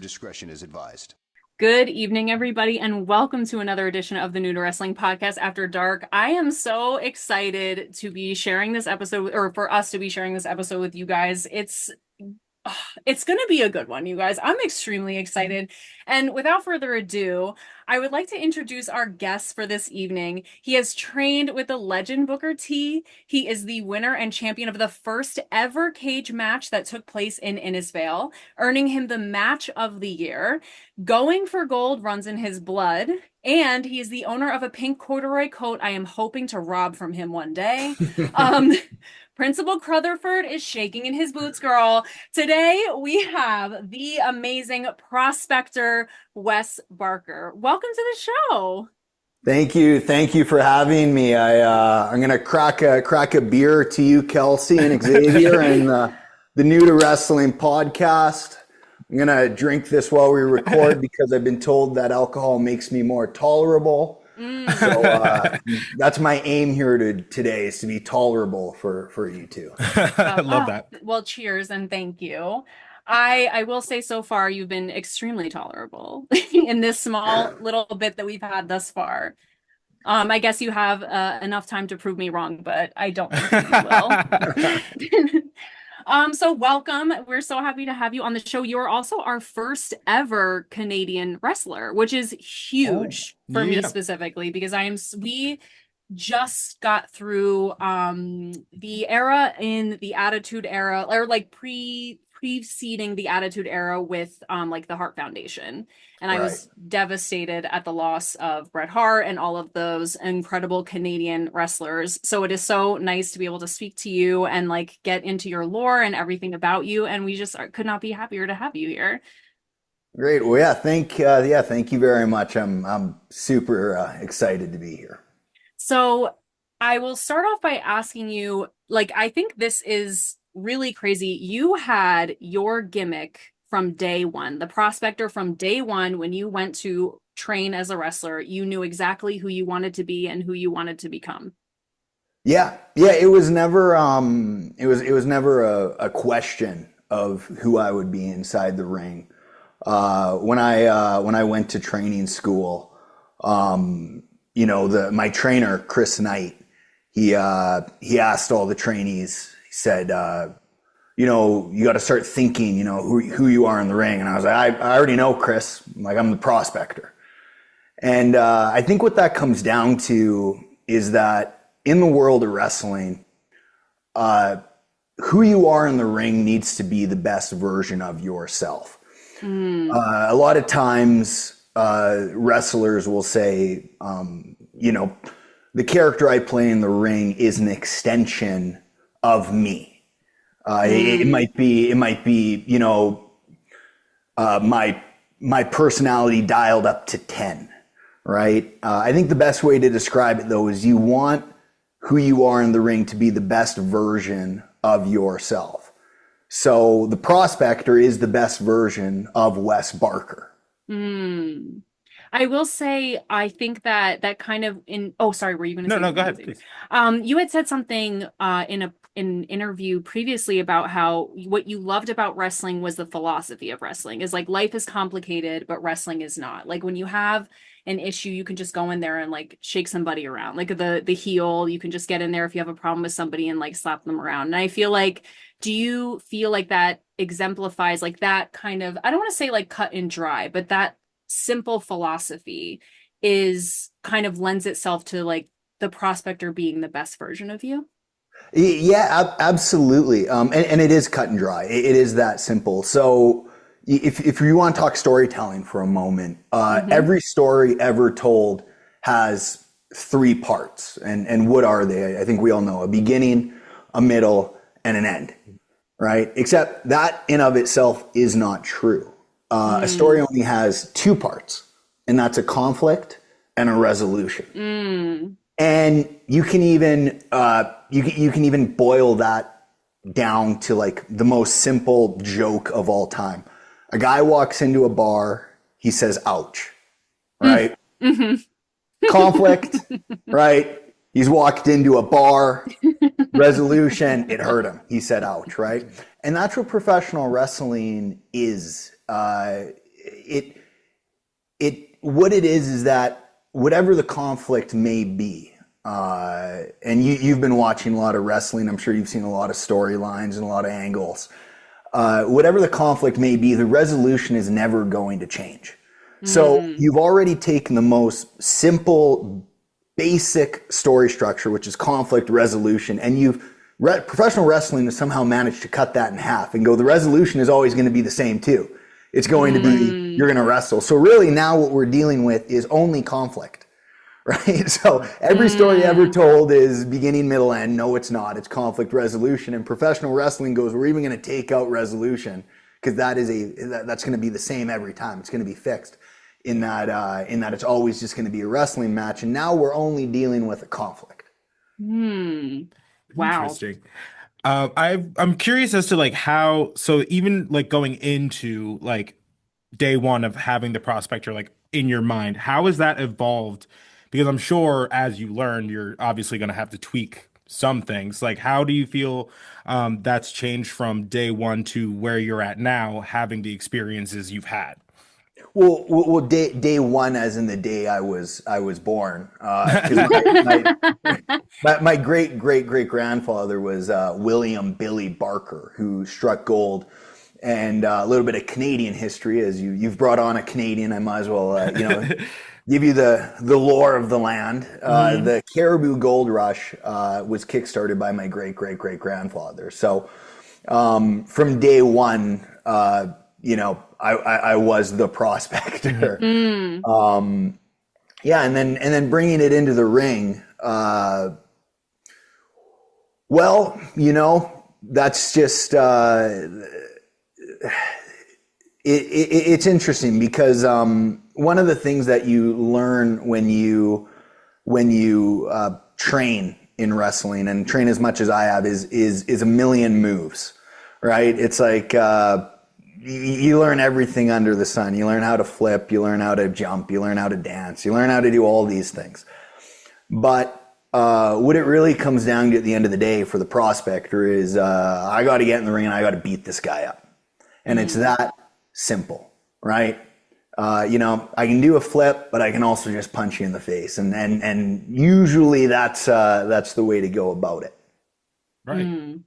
discretion is advised. Good evening, everybody, and welcome to another edition of the New to Wrestling Podcast After Dark. I am so excited to be sharing this episode, or for us to be sharing this episode with you guys. It's going to be a good one, you guys. I'm extremely excited. And without further ado, I would like to introduce our guest for this evening. He has trained with the legend Booker T. He is the winner and champion of the first ever cage match that took place in Innisfail, earning him the match of the year. Going for gold runs in his blood. And he is the owner of a pink corduroy coat I am hoping to rob from him one day. Principal Crutherford is shaking in his boots, girl. Today, we have the amazing Prospector, Wes Barker. Welcome to the show. Thank you. Thank you for having me. I'm going to crack a beer to you, Kelsey and Xavier, and the New to Wrestling podcast. I'm going to drink this while we record because I've been told that alcohol makes me more tolerable. So that's my aim here today is to be tolerable for you two. Love that. Well, cheers and thank you. I will say so far you've been extremely tolerable in this small little bit that we've had thus far. I guess you have enough time to prove me wrong, but I don't think you will. So welcome. We're so happy to have you on the show. You are also our first ever Canadian wrestler, which is huge for me specifically because we just got through the era in the Attitude Era, or like preceding the Attitude Era with like the Hart Foundation. And I was devastated at the loss of Bret Hart and all of those incredible Canadian wrestlers. So it is so nice to be able to speak to you and like get into your lore and everything about you. And we just could not be happier to have you here. Great. Well, yeah, thank you very much. I'm super excited to be here. So I will start off by asking you, like, I think this is really crazy. You had your gimmick from day one, the Prospector from day one. When you went to train as a wrestler, you knew exactly who you wanted to be and who you wanted to become. Yeah. It was never it was never a question of who I would be inside the ring. When I went to training school, my trainer Chris Knight, he asked all the trainees. He said, you got to start thinking, who you are in the ring. And I was like, I already know, Chris. I'm the Prospector. And I think what that comes down to is that in the world of wrestling, who you are in the ring needs to be the best version of yourself. A lot of times, wrestlers will say, the character I play in the ring is an extension of me. It might be, my personality dialed up to 10, right? I think the best way to describe it though is you want who you are in the ring to be the best version of yourself. So the Prospector is the best version of Wes Barker. I will say, I think that kind of sorry, were you going to say? No, go ahead, please. You had said something in an interview previously about how what you loved about wrestling was the philosophy of wrestling is like life is complicated, but wrestling is not. Like when you have an issue, you can just go in there and like shake somebody around. Like the heel, you can just get in there if you have a problem with somebody and like slap them around. And I feel like, do you feel like that exemplifies like that kind of, I don't want to say like cut and dry, but that simple philosophy is kind of lends itself to like the Prospector being the best version of you? Yeah, absolutely. And it is cut and dry. It is that simple. So if you want to talk storytelling for a moment, every story ever told has three parts. And what are they? I think we all know: a beginning, a middle, and an end, right? Except that in of itself is not true. A story only has two parts, and that's a conflict and a resolution. And you can even you can even boil that down to like the most simple joke of all time. A guy walks into a bar, he says, "Ouch," right? Conflict, right? He's walked into a bar, resolution, it hurt him. He said, "Ouch," right? And that's what professional wrestling is. what it is that whatever the conflict may be, and you've been watching a lot of wrestling. I'm sure you've seen a lot of storylines and a lot of angles. Whatever the conflict may be, the resolution is never going to change. So Mm. you've already taken the most simple, basic story structure, which is conflict resolution, and professional wrestling has somehow managed to cut that in half and go, the resolution is always going to be the same too. It's going to be, Mm. you're going to wrestle. So really now what we're dealing with is only conflict, right? So every story ever Mm. told is beginning, middle, end. No, it's not. It's conflict resolution. And professional wrestling goes, we're even going to take out resolution because that's going to be the same every time. It's going to be fixed in that it's always just going to be a wrestling match. And now we're only dealing with a conflict. Hmm. Wow. Interesting. I'm curious as to like how, so even like going into like day one of having the prospector like in your mind, how has that evolved? Because I'm sure as you learn, you're obviously going to have to tweak some things. Like, how do you feel that's changed from day one to where you're at now, having the experiences you've had? Well, day one, as in the day I was born, because my great grandfather was William Billy Barker, who struck gold. And a little bit of Canadian history, as you've brought on a Canadian, I might as well give you the lore of the land. Mhm. The Caribou Gold Rush was kickstarted by my great grandfather. So from day one, I was the prospector. Mm. Yeah, and then bringing it into the ring. Well, that's just it's interesting because one of the things that you learn when you train in wrestling and train as much as I have is a million moves, right? It's like you learn everything under the sun. You learn how to flip, you learn how to jump, you learn how to dance, you learn how to do all these things. But what it really comes down to at the end of the day for the prospector is I got to get in the ring and I got to beat this guy up. And it's that simple, right? I can do a flip, but I can also just punch you in the face. And usually that's the way to go about it. Right. Mm.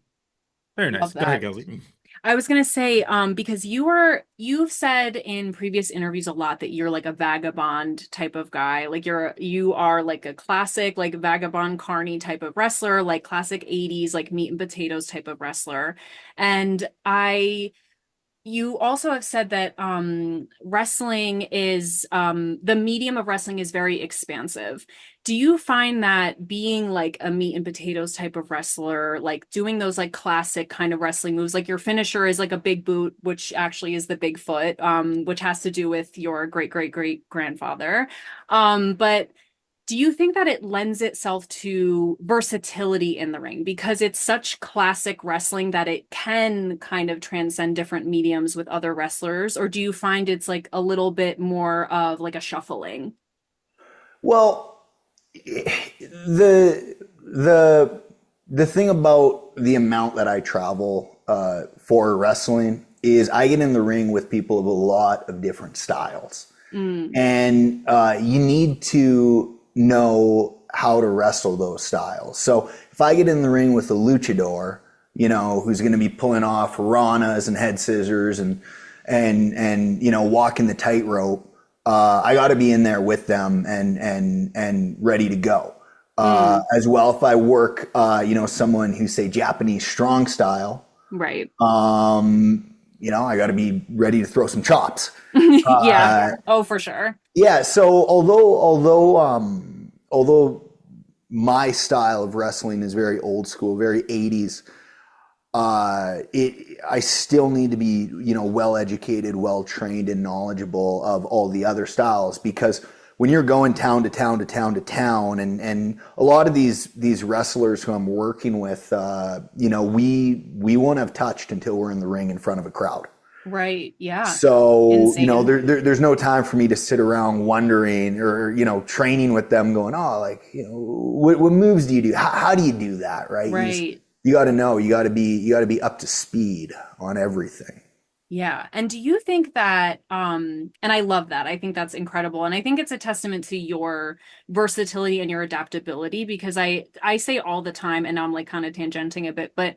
Very Love nice. Go ahead, that. Kelsey. I was gonna say, because you've said in previous interviews a lot that you're like a vagabond type of guy. Like you are like a classic, like vagabond carny type of wrestler, like classic 80s, like meat and potatoes type of wrestler. And you also have said that wrestling is the medium of wrestling is very expansive. Do you find that being like a meat and potatoes type of wrestler, like doing those like classic kind of wrestling moves, like your finisher is like a big boot, which actually is the big foot, which has to do with your great grandfather. But do you think that it lends itself to versatility in the ring because it's such classic wrestling that it can kind of transcend different mediums with other wrestlers? Or do you find it's like a little bit more of like a shuffling? Well, the the thing about the amount that I travel for wrestling is I get in the ring with people of a lot of different styles. Mm, And you need to know how to wrestle those styles. So if I get in the ring with a luchador, who's going to be pulling off ranas and head scissors and walking the tightrope, I got to be in there with them and ready to go. mm, As well, if I work, someone who's say Japanese strong style, right. I got to be ready to throw some chops. Yeah. Uh, Oh, for sure. Yeah, so although my style of wrestling is very old school, very 80s, I still need to be, well educated, well trained and knowledgeable of all the other styles because when you're going town to town to town to town and a lot of these wrestlers who I'm working with, we won't have touched until we're in the ring in front of a crowd. Right. Yeah. So, Insane. there's no time for me to sit around wondering or, training with them going, oh, like, what moves do you do? How do you do that? Right. Right. You got to know, you got to be up to speed on everything. Yeah. And do you think that, and I love that. I think that's incredible. And I think it's a testament to your versatility and your adaptability because I say all the time, and now I'm like kind of tangenting a bit, but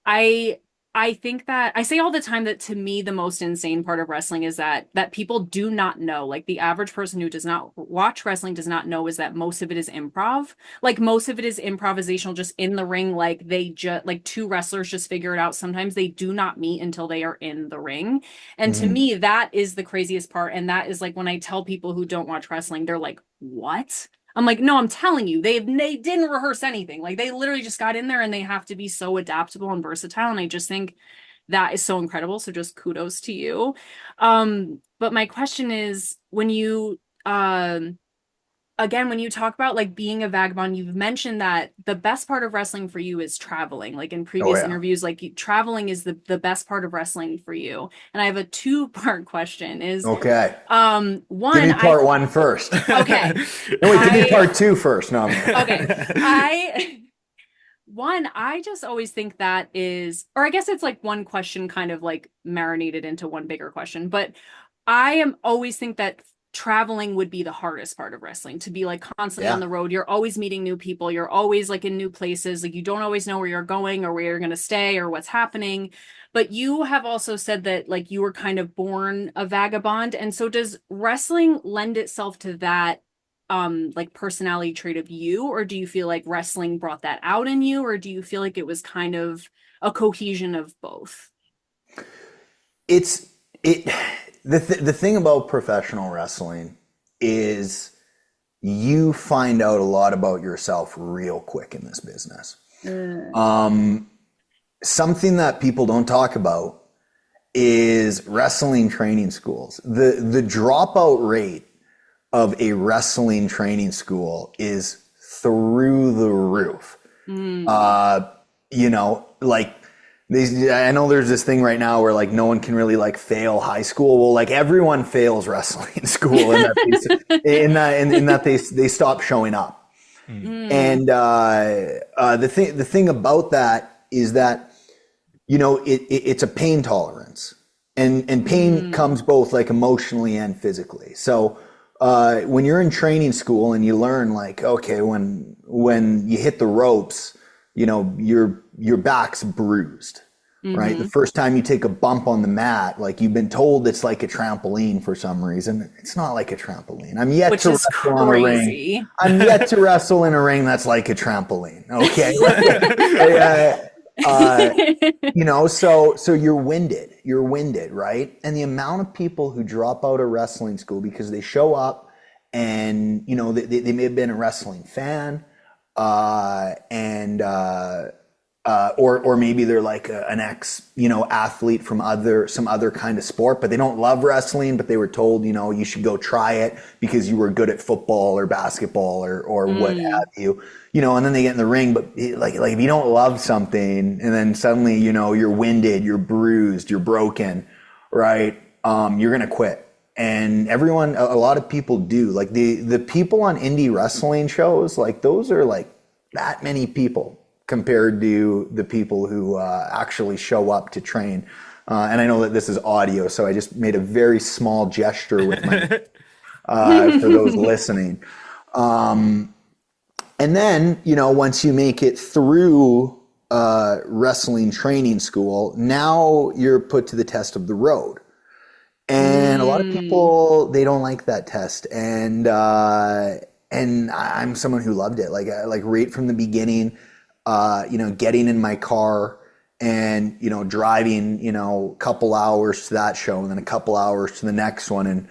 I I think that I say all the time that to me the most insane part of wrestling is that people do not know. Like the average person who does not watch wrestling does not know is that most of it is improv. Like most of it is improvisational just in the ring like they just like two wrestlers just figure it out. Sometimes they do not meet until they are in the ring. And to Mhm. me that is the craziest part and that is like when I tell people who don't watch wrestling they're like, "What?" I'm like, no, I'm telling you, they didn't rehearse anything. Like they literally just got in there and they have to be so adaptable and versatile. And I just think that is so incredible. So just kudos to you. But my question is when you again, when you talk about like being a vagabond, you've mentioned that the best part of wrestling for you is traveling. Like in Oh previous yeah. interviews, like traveling is the best part of wrestling for you. And I have a two-part question is Okay. Give one, me I part one first. okay. No, wait, give me I part two first. No, okay. I one, I just always think that is, or I guess it's like one question kind of like marinated into one bigger question, but I am always think that traveling would be the hardest part of wrestling to be like constantly on yeah. the road. You're always meeting new people. You're always like in new places. Like you don't always know where you're going or where you're going to stay or what's happening. But you have also said that like you were kind of born a vagabond. And so does wrestling lend itself to that like personality trait of you, or do you feel like wrestling brought that out in you, or do you feel like it was kind of a cohesion of both? It's it the thing about professional wrestling is you find out a lot about yourself real quick in this business. Mm. Something that people don't talk about is wrestling training schools. The dropout rate of a wrestling training school is through the roof. Mm. Uh, like I know there's this thing right now where like no one can really like fail high school. Well, like everyone fails wrestling school in that they stop showing up. Mm. And the thing about that is that it's a pain tolerance, and pain Mm. comes both like emotionally and physically. So when you're in training school and you learn like, okay, when you hit the ropes, your back's bruised, right? The Mm-hmm. first time you take a bump on the mat, like you've been told it's like a trampoline for some reason. It's not like a trampoline. I'm yet Which to is wrestle on a ring. crazy. I'm yet to wrestle in a ring that's like a trampoline. Okay. uh, so you're winded, right? And the amount of people who drop out of wrestling school because they show up and, they may have been a wrestling fan, and or maybe they're like an ex, athlete from some other kind of sport, but they don't love wrestling, but they were told, you should go try it because you were good at football or basketball or what Mm. have you, and then they get in the ring, but like if you don't love something and then suddenly, you're winded, you're bruised, you're broken, right? You're going to quit. And a lot of people do. Like the people on indie wrestling shows, like those are like that many people compared to the people who actually show up to train. And I know that this is audio, so I just made a very small gesture with my for those listening. And then, once you make it through wrestling training school, now you're put to the test of the road. And a lot of Mm. people, they don't like that test. And I'm someone who loved it. Like right from the beginning, getting in my car and, driving, a couple hours to that show and then a couple hours to the next one and,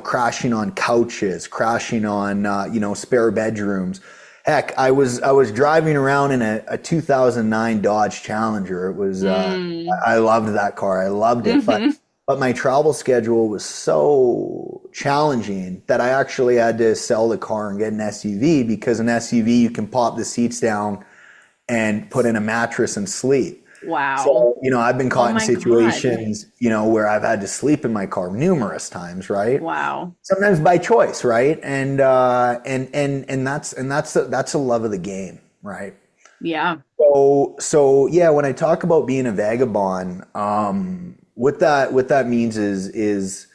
crashing on couches, crashing on, spare bedrooms. Heck, I was driving around in a 2009 Dodge Challenger. It was, Mm. I loved that car. I loved it. Mm-hmm. But my travel schedule was so challenging that I actually had to sell the car and get an SUV because an SUV, you can pop the seats down and put in a mattress and sleep. Wow. So, I've been Oh caught in my God. situations, where I've had to sleep in my car numerous times, right? Wow. Sometimes by choice, right? And that's a love of the game, right? Yeah. So yeah, when I talk about being a vagabond, what that means is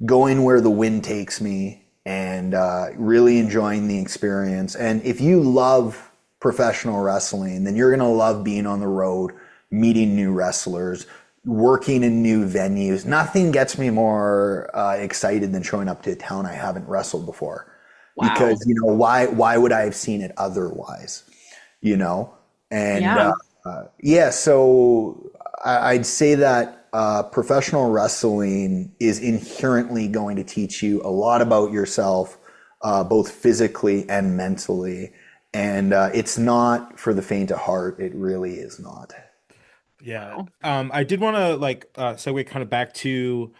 going where the wind takes me and really enjoying the experience. And if you love professional wrestling, then you're gonna love being on the road, meeting new wrestlers, working in new venues. Nothing gets me more excited than showing up to a town I haven't wrestled before, Wow. because why would I have seen it otherwise? You know, and Yeah. yeah, so I'd say that professional wrestling is inherently going to teach you a lot about yourself, both physically and mentally. And it's not for the faint of heart. It really is not. Yeah. Wow. I did want to segue kind of back to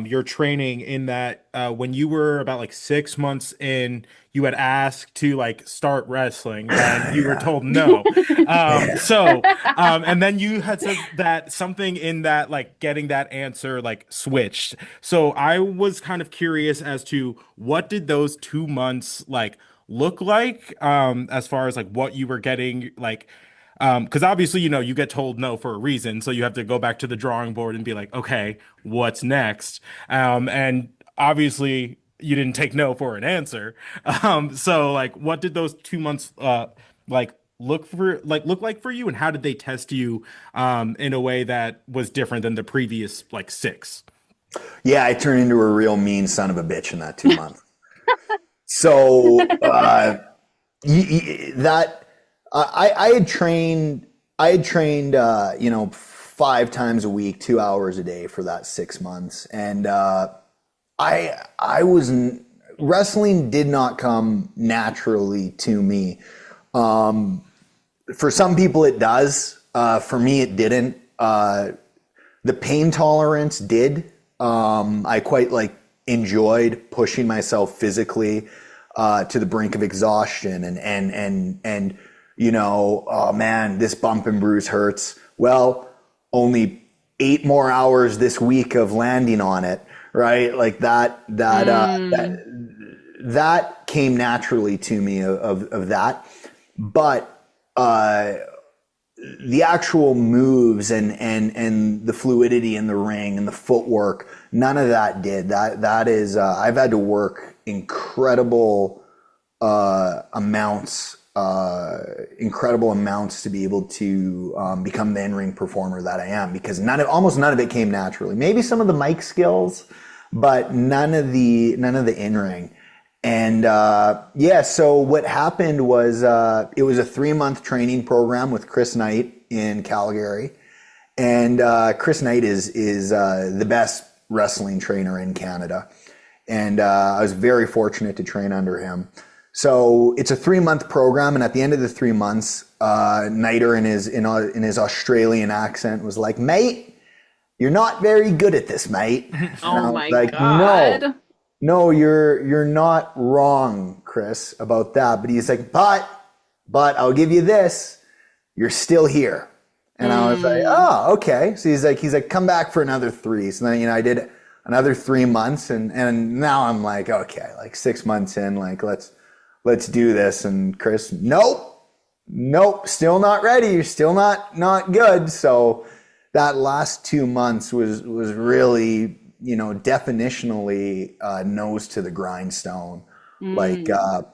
your training in that when you were about like 6 months in, you had asked to like start wrestling and you were Yeah. told no. And then you had said that something in that like getting that answer like switched. So I was kind of curious as to what did those 2 months like look like as far as like what you were getting like because obviously, you get told no for a reason, so you have to go back to the drawing board and be like, okay, what's next? And obviously, you didn't take no for an answer. So like, what did those 2 months like look like for you, and how did they test you in a way that was different than the previous like six? Yeah, I turned into a real mean son of a bitch in that 2 months. So that I had trained 5 times a week, 2 hours a day for that 6 months, and I was wrestling did not come naturally to me. For some people it does. For me it didn't. The pain tolerance did. I quite like enjoyed pushing myself physically to the brink of exhaustion and oh man, this bump and bruise hurts. Well, only 8 more hours this week of landing on it, right? Like Mm. that came naturally to me of that. But the actual moves and the fluidity in the ring and the footwork, none of that did. That is I've had to work incredible amounts to be able to become the in-ring performer that I am, because almost none of it came naturally. Maybe some of the mic skills, but none of the in-ring. And yeah, so what happened was it was a 3-month training program with Chris Knight in Calgary, and Chris Knight is the best wrestling trainer in Canada, and I was very fortunate to train under him. So it's a 3-month program, and at the end of the 3 months, Nighter in his Australian accent was like, "Mate, you're not very good at this, mate." And Oh I was my like, "No, God. no, you're not wrong, Chris, about that." But he's like, "But I'll give you this, you're still here." And I was like, Mm. "Oh, okay." So he's like, "Come back for another three." So then I did another 3 months, and now I'm like, okay, like 6 months in, like let's do this. And Chris, nope, still not ready. You're still not good. So that last 2 months was really, definitionally nose to the grindstone. Like Mm.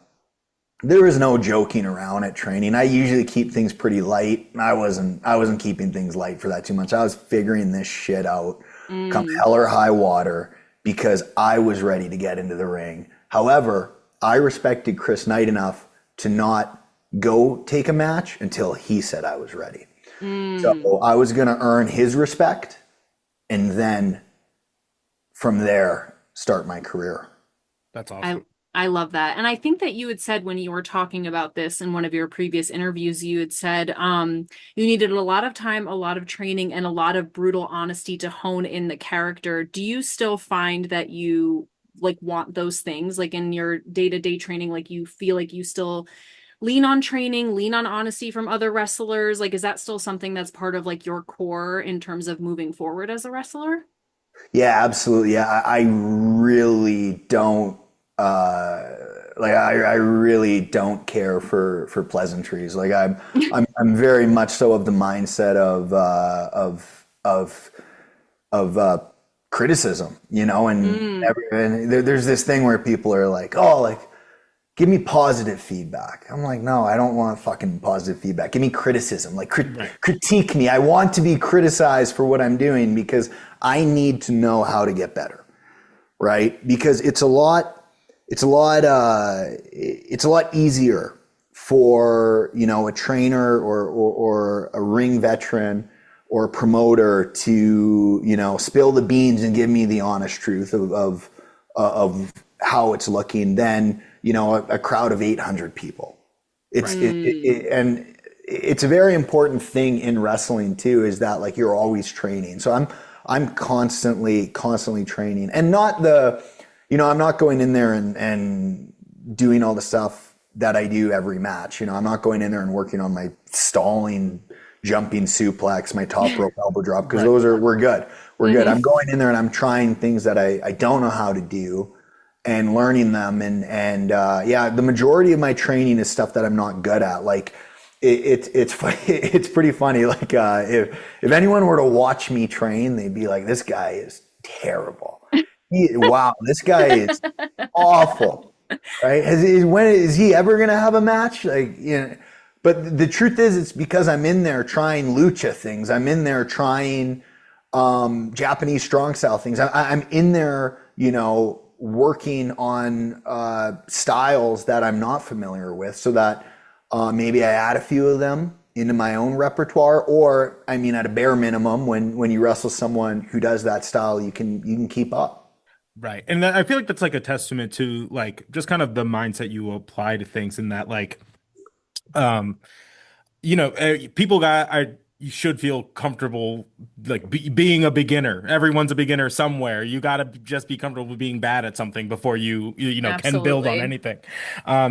there was no joking around at training. I usually keep things pretty light. I wasn't keeping things light for that 2 months. I was figuring this shit out come Mm. hell or high water, because I was ready to get into the ring. However, I respected Chris Knight enough to not go take a match until he said I was ready. Mm. So I was going to earn his respect, and then from there start my career. That's I awesome. I love that. And I think that you had said when you were talking about this in one of your previous interviews, you had said you needed a lot of time, a lot of training, and a lot of brutal honesty to hone in the character. Do you still find that you like want those things like in your day-to-day training, like you feel like you still lean on training, lean on honesty from other wrestlers? Like, is that still something that's part of like your core in terms of moving forward as a wrestler? Yeah, absolutely. Yeah, I really don't uh I really don't care for pleasantries. Like I'm very much so of the mindset of criticism, and, Mm. there's this thing where people are like, oh, like, give me positive feedback. I'm like, no, I don't want fucking positive feedback. Give me criticism, like Right. critique me. I want to be criticized for what I'm doing because I need to know how to get better, right? Because it's a lot easier for, a trainer or a ring veteran or a promoter to, spill the beans and give me the honest truth of how it's looking than, a crowd of 800 people. It's, Right. and it's a very important thing in wrestling too, is that like you're always training. So I'm constantly training, and I'm not going in there and doing all the stuff that I do every match. I'm not going in there and working on my stalling, jumping suplex, my top rope elbow drop, because Right. we're good. We're good. I'm going in there and I'm trying things that I don't know how to do and learning them. And yeah, the majority of my training is stuff that I'm not good at. Like it's funny, it's pretty funny. Like if anyone were to watch me train, they'd be like, this guy is terrible. Wow, this guy is awful. Right? When is he ever gonna have a match? Like, but the truth is, it's because I'm in there trying lucha things. I'm in there trying Japanese strong style things. I'm in there, working on styles that I'm not familiar with, so that maybe I add a few of them into my own repertoire. Or, I mean, at a bare minimum, when you wrestle someone who does that style, you can keep up. Right. And I feel like that's like a testament to like just kind of the mindset you apply to things, and that like um people got I you should feel comfortable like being a beginner. Everyone's a beginner somewhere. You got to just be comfortable with being bad at something before you can build on Absolutely. anything.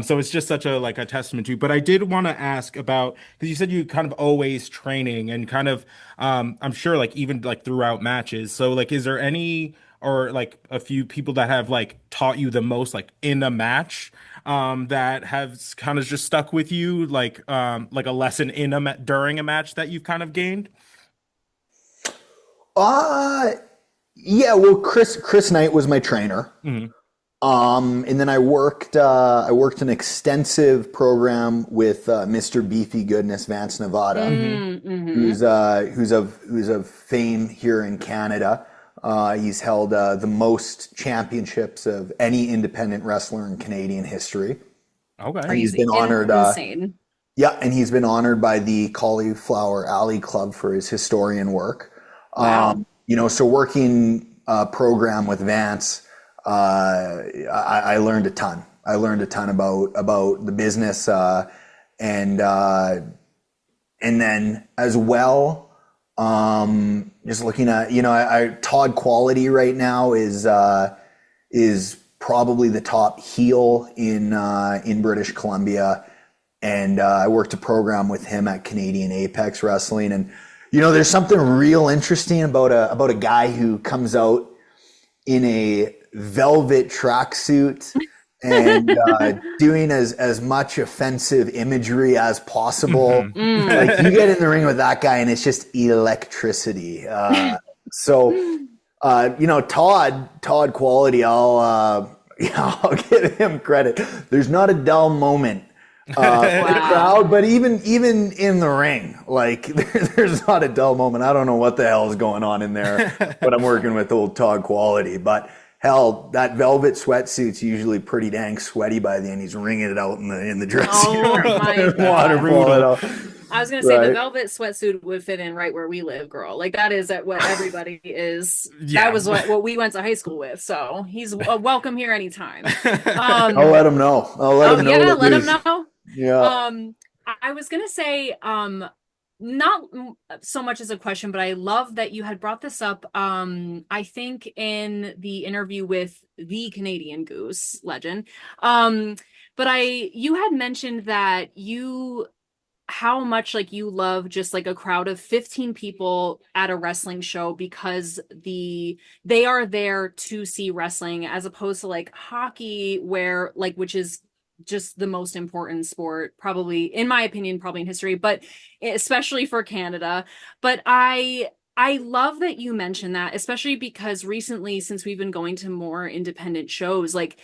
So it's just such a like a testament to you. But I did want to ask about, because you said you kind of always training and kind of I'm sure like even like throughout matches. So like is there any or like a few people that have like taught you the most like in a match that has kind of just stuck with you, like a lesson in during a match that you've kind of gained? Uh yeah, well, Chris Knight was my trainer. Hmm. And then I worked an extensive program with Mr. Beefy Goodness Vance Nevada, Hmm. Mm-hmm. who's of fame here in Canada. He's held the most championships of any independent wrestler in Canadian history. Okay. He's been Crazy. honored, Insane. yeah, and he's been honored by the Cauliflower Alley Club for his historian work. Wow. So working program with Vance, I learned a ton. I learned a ton about the business, and and then as well, just looking at, Todd Quality right now is probably the top heel in British Columbia. And I worked a program with him at Canadian Apex Wrestling. And there's something real interesting about a guy who comes out in a velvet tracksuit and doing as much offensive imagery as possible. Hmm. Like, you Mm. get in the ring with that guy, and it's just electricity. So Todd Quality, I'll give him credit. There's not a dull moment in the Wow. crowd, but even in the ring, like, there's not a dull moment. I don't know what the hell is going on in there when I'm working with old Todd Quality, but hell, that velvet sweatsuit's usually pretty dang sweaty by the end. He's wringing it out in the dressing Oh room. my Water God. falling Brutal. out. I was gonna say the Right. velvet sweatsuit would fit in right where we live, girl. Like that is at what everybody is. That Yeah. was what we went to high school with. So he's welcome here anytime. I'll Um, let him know. I'll let oh him know yeah, that let him there's, know. yeah. I was gonna say, not so much as a question, but I love that you had brought this up. I think in the interview with the Canadian Goose legend. But you had mentioned that how much like you love just like a crowd of 15 people at a wrestling show because they are there to see wrestling as opposed to like hockey where like which is just the most important sport probably in my opinion probably in history but especially for Canada but I love that you mentioned that, especially because recently, since we've been going to more independent shows, like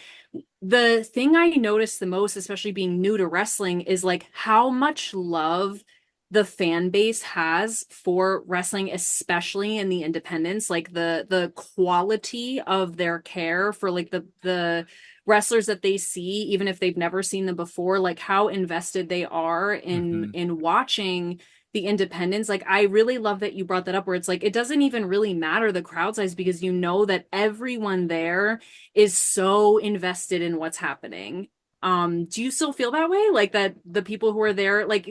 the thing I noticed the most, especially being new to wrestling, is like how much love the fan base has for wrestling, especially in the independents, like the quality of their care for like the wrestlers that they see, even if they've never seen them before, like how invested they are Hmm. in watching the independents. Like I really love that you brought that up, where it's like it doesn't even really matter the crowd size because you know that everyone there is so invested in what's happening. Do you still feel that way? Like that the people who are there, like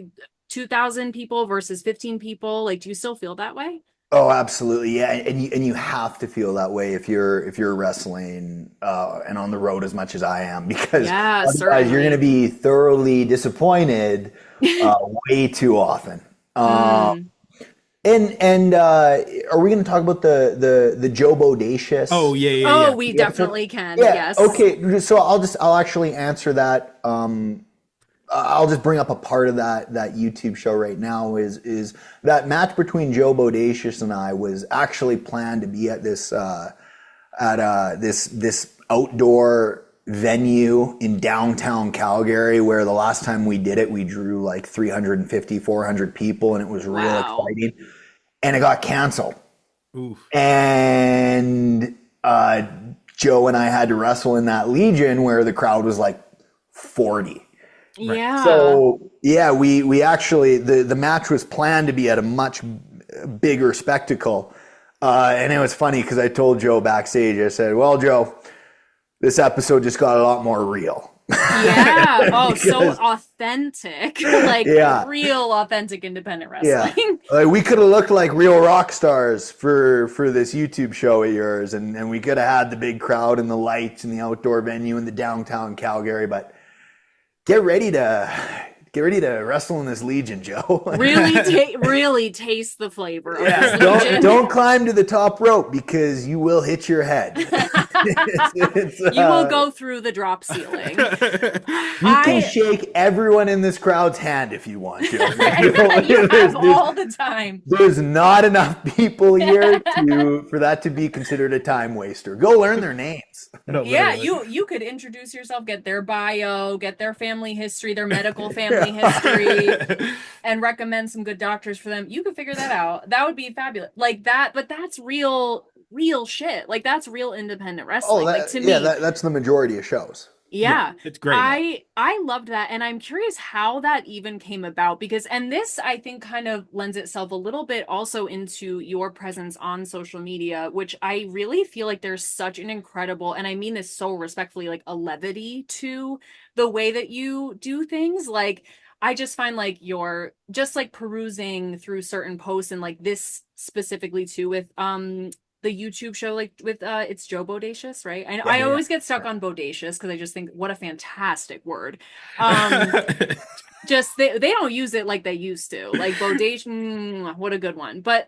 2,000 people versus 15 people, like do you still feel that way? Oh, absolutely. Yeah. And you have to feel that way if you're wrestling and on the road as much as I am, because Yeah, otherwise you're going to certainly. be thoroughly disappointed uh, way too often. Mm. And are we going to talk about the Joe Oh Bodacious yeah, yeah, Oh, yeah. we episode? definitely can. Yeah. Yes. Okay. So I'll actually answer that. I'll just bring up a part of that YouTube show right now is that match between Joe Bodacious and I was actually planned to be at this outdoor venue in downtown Calgary, where the last time we did it we drew like 350 400 people, and it was real Wow. exciting, and it got canceled. Oof. And Joe and I had to wrestle in that Legion where the crowd was like 40. Right. Yeah. So yeah, we actually the match was planned to be at a much bigger spectacle, and it was funny because I told Joe backstage. I said, "Well, Joe, this episode just got a lot more real." Yeah. Oh, so Because authentic. Like yeah, real authentic independent yeah, wrestling. like we could have looked like real rock stars for this YouTube show of yours, and we could have had the big crowd and the lights and the outdoor venue in the downtown Calgary, but get ready to get ready to wrestle in this Legion, Joe. Really taste the flavor of this Yeah, Legion. don't climb to the top rope because you will hit your head. You will go through the drop ceiling. You can I shake everyone in this crowd's hand if you want, Joe. you have all the time. There's not enough people here to for that to be considered a time waster. Go learn their names. No, Yeah, literally. you could introduce yourself, get their bio, get their family history, their medical family history, and recommend some good doctors for them. You could figure that out. That would be fabulous. Like that, but that's real shit. Like that's real independent Oh, wrestling. Like to me, that's the majority of shows. Yeah, yeah. it's great. I loved that, and I'm curious how that even came about because and this I think kind of lends itself a little bit also into your presence on social media, which I really feel like there's such an incredible, and I mean this so respectfully, like a levity to the way that you do things. Like I just find like you're just like perusing through certain posts and like this specifically too with the YouTube show like with it's Joe Bodacious, right? Yeah, I yeah. always get stuck on bodacious because I just think what a fantastic word. Um just they don't use it like they used to. Like bodacious, what a good one. But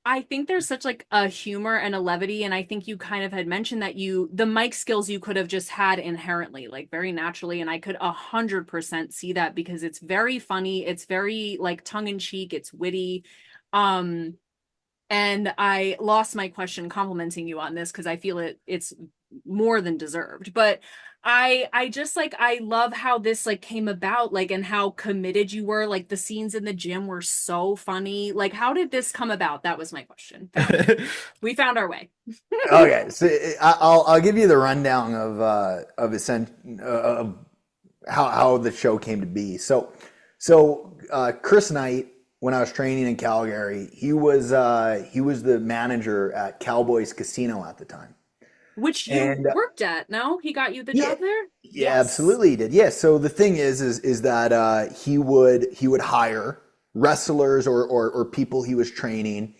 I think there's such like a humor and a levity, and I think you kind of had mentioned that you the mic skills you could have just had inherently, like very naturally, and I could 100% see that because it's very funny, it's very like tongue in cheek, it's witty. Um, and I lost my question complimenting you on this because I feel it's more than deserved. But I just like I love how this like came about, like and how committed you were. Like the scenes in the gym were so funny. Like how did this come about? That was my question. We found our way. Okay, so I'll give you the rundown of how the show came to be. So Chris Knight, when I was training in Calgary, he was the manager at Cowboys Casino at the time. Which you And worked at, no? He got you the yeah, job there? yeah, Yes. absolutely he did. Yeah. So the thing is that he would hire wrestlers or people he was training,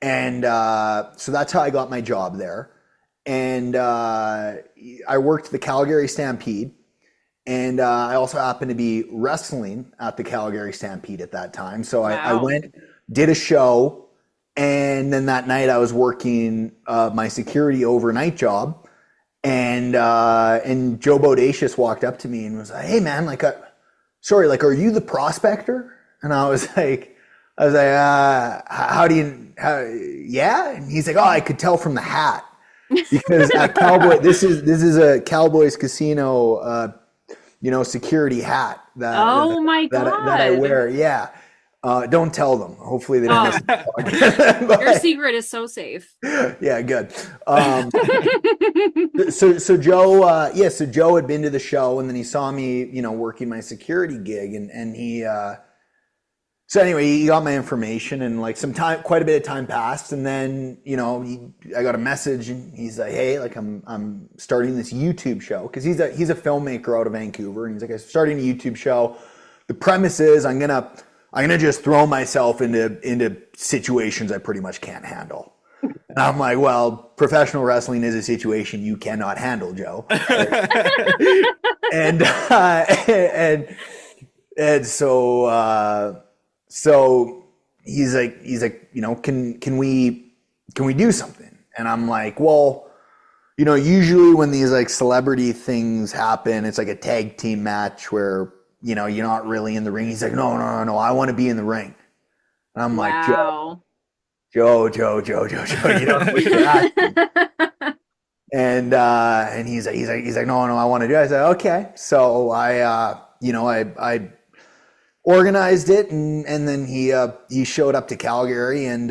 and so that's how I got my job there. And I worked the Calgary Stampede, and I also happened to be wrestling at the Calgary Stampede at that time. So I Wow. went, did a show, and then that night I was working my security overnight job, and Joe Bodacious walked up to me and was like, "Hey man, like, sorry, like, are you the prospector?" And I was like, I was like, how do you, yeah? And he's like, oh, I could tell from the hat because at Cowboy, this is a Cowboys casino, security hat Oh my that I God. wear. Yeah. Don't tell them. Hopefully they don't Oh, listen to the podcast. your secret is so safe. Yeah, good. So Joe, so Joe had been to the show and then he saw me, working my security gig and he, so anyway, he got my information and like quite a bit of time passed. And then, I got a message and he's like, hey, like I'm starting this YouTube show. Cause he's a filmmaker out of Vancouver. And he's like, I'm starting a YouTube show. The premise is I'm going to just throw myself into situations I pretty much can't handle. And I'm like, well, professional wrestling is a situation you cannot handle, Joe. and so he's like, can we do something? And I'm like, well, usually when these like celebrity things happen, it's like a tag team match where, you're not really in the ring. He's like, no, I want to be in the ring. And I'm like, Wow. Joe, you don't know what you're asking. And he's like, no, I want to do it. I said, okay. So I organized it and then he showed up to Calgary and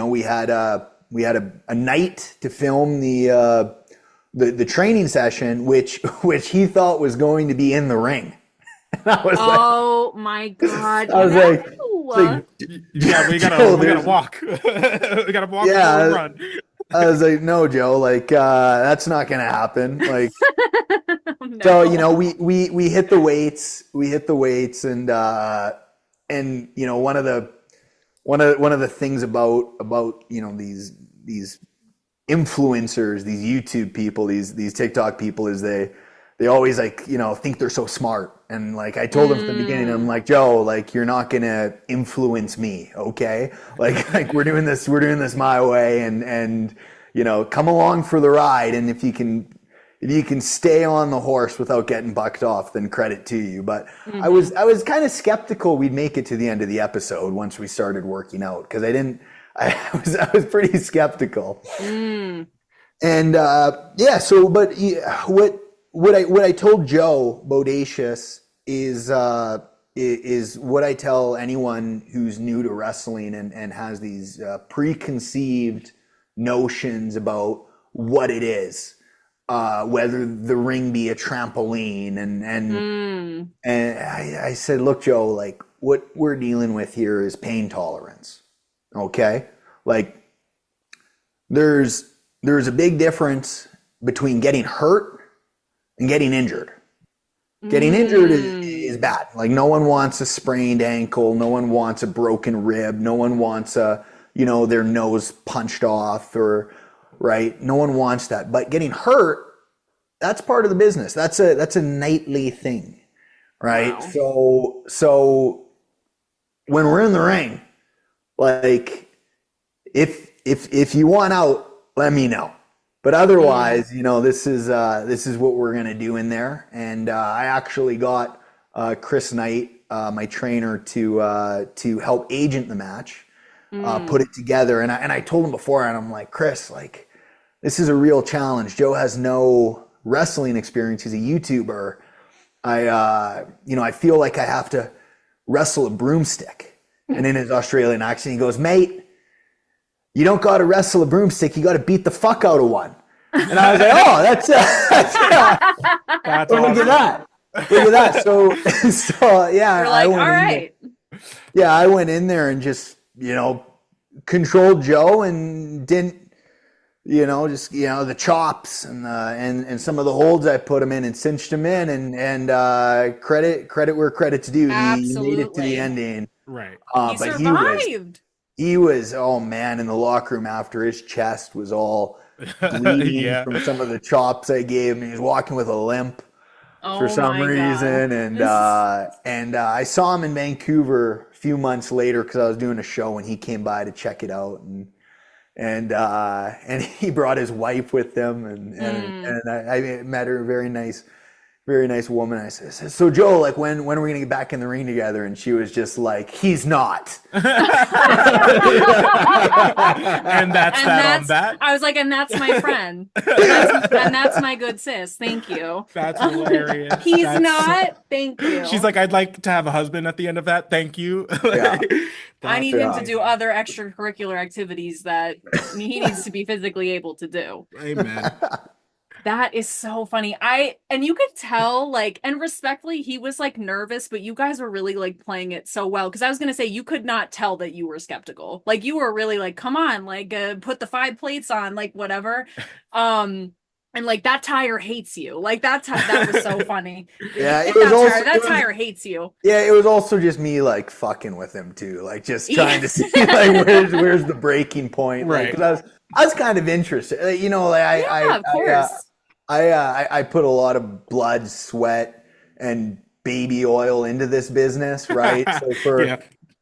we had a night to film the training session which he thought was going to be in the ring. And I was oh my God. I was no. like, Yeah, we gotta walk. We gotta walk before we run. I was like, no, Joe, like that's not gonna happen. Like No. so, we hit the weights, and one of the things about these influencers, these YouTube people, these TikTok people is they always like, think they're so smart. And like I told him from the beginning, I'm like, Joe, like you're not gonna influence me, okay? Like we're doing this my way, and come along for the ride. And if you can stay on the horse without getting bucked off, then credit to you. But I was kind of skeptical we'd make it to the end of the episode once we started working out because I was pretty skeptical. And what I told Joe Bodacious is what I tell anyone who's new to wrestling and has these preconceived notions about what it is, whether the ring be a trampoline and I said, look, Joe, like what we're dealing with here is pain tolerance. Okay, like there's a big difference between getting hurt and getting injured. Getting injured is bad. Like no one wants a sprained ankle. No one wants a broken rib. No one wants their nose punched off right? No one wants that. But getting hurt, that's part of the business. That's a nightly thing, right? Wow. So when we're in the ring, like if you want out, let me know. But otherwise, this is what we're gonna do in there. And I actually got Chris Knight, my trainer, to help agent the match, put it together. And I told him before, and I'm like, Chris, like this is a real challenge. Joe has no wrestling experience. He's a YouTuber. I feel like I have to wrestle a broomstick. And in his Australian accent, he goes, mate, you don't got to wrestle a broomstick. You got to beat the fuck out of one. And I was like, oh, that's awesome. Look at that. So yeah. You're like, all right. Yeah, I went in there and just, controlled Joe and didn't, the chops and some of the holds I put him in and cinched him in and credit where credit's due. Absolutely. He made it to the ending. Right. He survived. He was, oh man, in the locker room after his chest was all bleeding from some of the chops I gave him. He was walking with a limp for some reason. And I saw him in Vancouver a few months later because I was doing a show and he came by to check it out. And he brought his wife with him and I met her, very very nice woman. I said, so Joe, like when are we gonna get back in the ring together? And she was just like, he's not. And that's on that. I was like, and that's my friend. And that's my good sis. Thank you. That's hilarious. He's not. Thank you. She's like, I'd like to have a husband at the end of that. Thank you. Yeah. I need him to do other extracurricular activities that he needs to be physically able to do. Amen. That is so funny. And you could tell, like, and respectfully, he was like nervous, but you guys were really like playing it so well. Cause I was gonna say you could not tell that you were skeptical. Like you were really like, come on, like put the 5 plates on, like whatever. And like that tire hates you. Like that was so funny. Yeah, it was also that tire hates you. Yeah, it was also just me like fucking with him too, like just trying to see like where's the breaking point, right? Because I was kind of interested, you know, like of course. I put a lot of blood, sweat, and baby oil into this business, right? So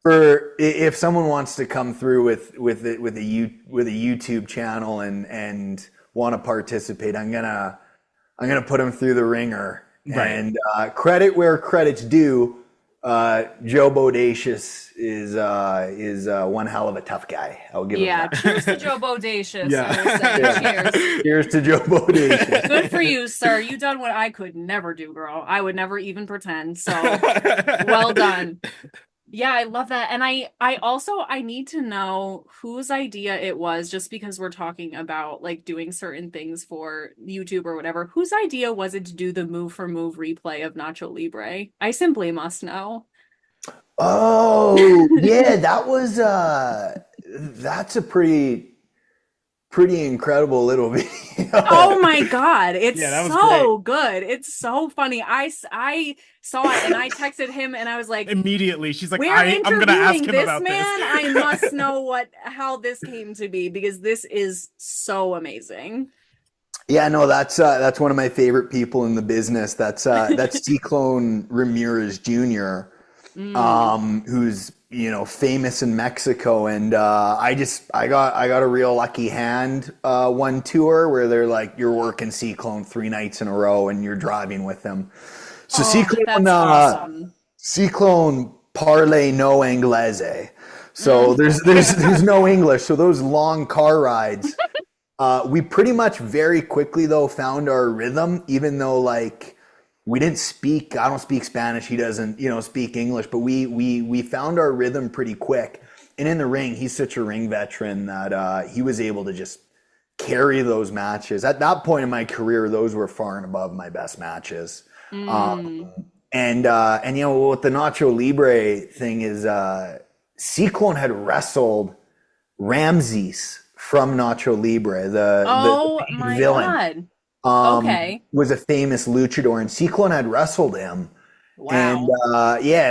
for if someone wants to come through with a YouTube channel and want to participate, I'm gonna put them through the ringer. Right. And credit where credit's due. Joe Bodacious is one hell of a tough guy. I'll give him that. Cheers to Joe Bodacious. Yeah. Cheers to Joe Bodacious. Good for you, sir. You done what I could never do, girl. I would never even pretend. So well done. Yeah, I love that. And I need to know whose idea it was, just because we're talking about like doing certain things for YouTube or whatever. Whose idea was it to do the move for move replay of Nacho Libre? I simply must know. Oh, yeah, that's a pretty incredible little video. Oh my God. It's so good. It's so funny. I saw it and I texted him and I was like, immediately, she's like, I'm going to ask him about this. I this. must know how this came to be, because this is so amazing. Yeah, no, that's one of my favorite people in the business. That's Ciclone Ramirez Jr., who's, you know, famous in Mexico. And I got a real lucky hand one tour where they're like, you're working Ciclone 3 nights in a row and you're driving with him. So awesome. Ciclone parlay no inglese. So there's no English. So those long car rides, we pretty much very quickly though found our rhythm, even though like we didn't speak. I don't speak Spanish. He doesn't, you know, speak English. But we found our rhythm pretty quick. And in the ring, he's such a ring veteran that he was able to just carry those matches. At that point in my career, those were far and above my best matches. And you know what the Nacho Libre thing is, Ciclone had wrestled Ramses from Nacho Libre, the villain. God. Was a famous luchador, and Ciclone had wrestled him. Wow. And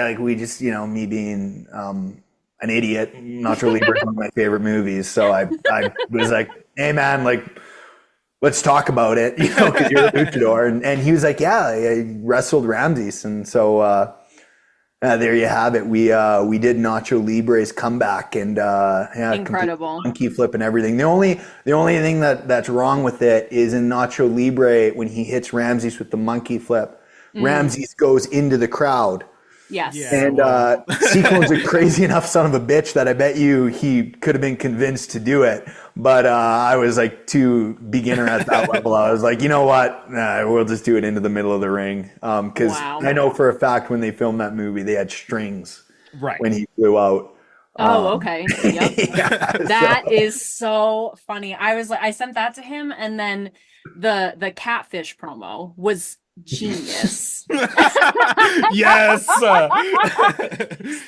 like we just, you know, me being an idiot, Nacho Libre is one of my favorite movies. So I was like, hey man, like let's talk about it, you know, because you're a luchador. And he was like, yeah, I wrestled Ramses. And so there you have it. We did Nacho Libre's comeback, and incredible monkey flip and everything. The only thing that's wrong with it is in Nacho Libre, when he hits Ramses with the monkey flip, Ramses goes into the crowd. Yes. Yeah, and Ciclone's a crazy enough son of a bitch that I bet you he could have been convinced to do it. But I was like too beginner at that level. I was like, you know what? We'll just do it into the middle of the ring. Because I know for a fact when they filmed that movie, they had strings when he flew out. Oh, okay. Yep. Yeah, that is so funny. I sent that to him, and then the catfish promo was genius. Yes.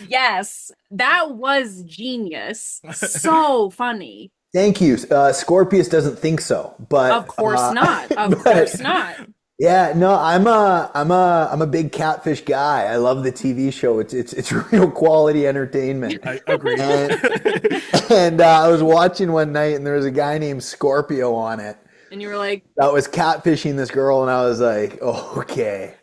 Yes, that was genius. So funny. Thank you. Scorpius doesn't think so, but of course not. Of course not. Yeah, no, I'm a big catfish guy. I love the TV show. It's real quality entertainment. I agree. And I was watching one night, and there was a guy named Scorpio on it. And you were like, That was catfishing this girl, and I was like, oh, okay,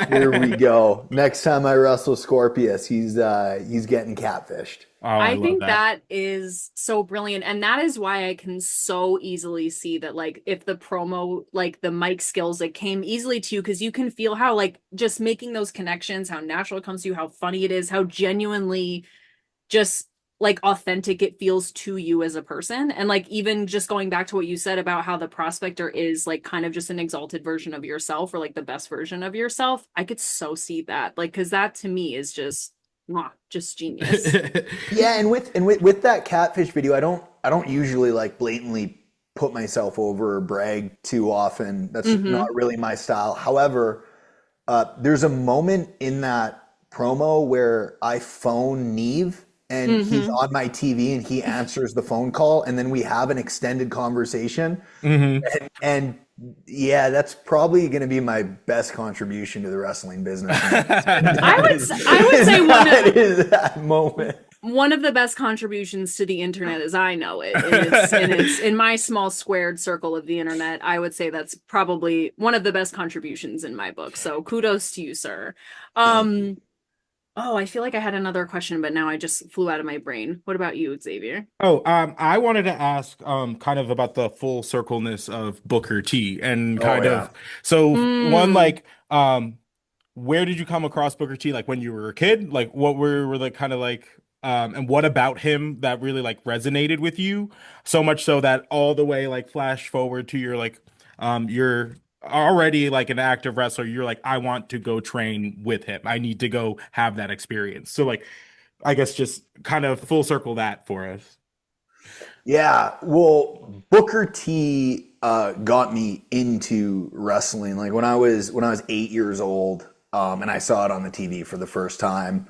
here we go. Next time I wrestle Scorpius, he's getting catfished. Oh, I I love think that. that is so brilliant. And that is why I can so easily see that, like, if the promo, like the mic skills, like came easily to you, because you can feel how, like, just making those connections, how natural it comes to you, how funny it is, how genuinely just like authentic it feels to you as a person. And like, even just going back to what you said about how the prospector is like kind of just an exalted version of yourself, or like the best version of yourself, I could so see that. Like, because that to me is just genius. Yeah, and with that catfish video, I don't usually like blatantly put myself over or brag too often. That's Mm-hmm. not really my style. However, there's a moment in that promo where I phone Neve and he's Mm-hmm. on my TV and he answers the phone call and then we have an extended conversation. Hmm. And yeah, that's probably going to be my best contribution to the wrestling business. I That would is. I would say That is that moment. one of the best contributions to the internet as I know it, and it's in my small squared circle of the internet. I would say that's probably one of the best contributions in my book. So kudos to you, sir. Thank you. Um, oh, I feel like I had another question, but now I just flew out of my brain. What about you, Xavier? Oh, I wanted to ask, kind of about the full circleness of Booker T and Oh kind yeah. of, so one, Mm, like, where did you come across Booker T? Like when you were a kid? Like what were the kind of like, and what about him that really like resonated with you? So much so that all the way like flash forward to your like, you're already like an active wrestler. You're like, I want to go train with him. I need to go have that experience. So like, I guess just kind of full circle that for us. Yeah, well, Booker T got me into wrestling. Like when I was 8 years old, and I saw it on the TV for the first time.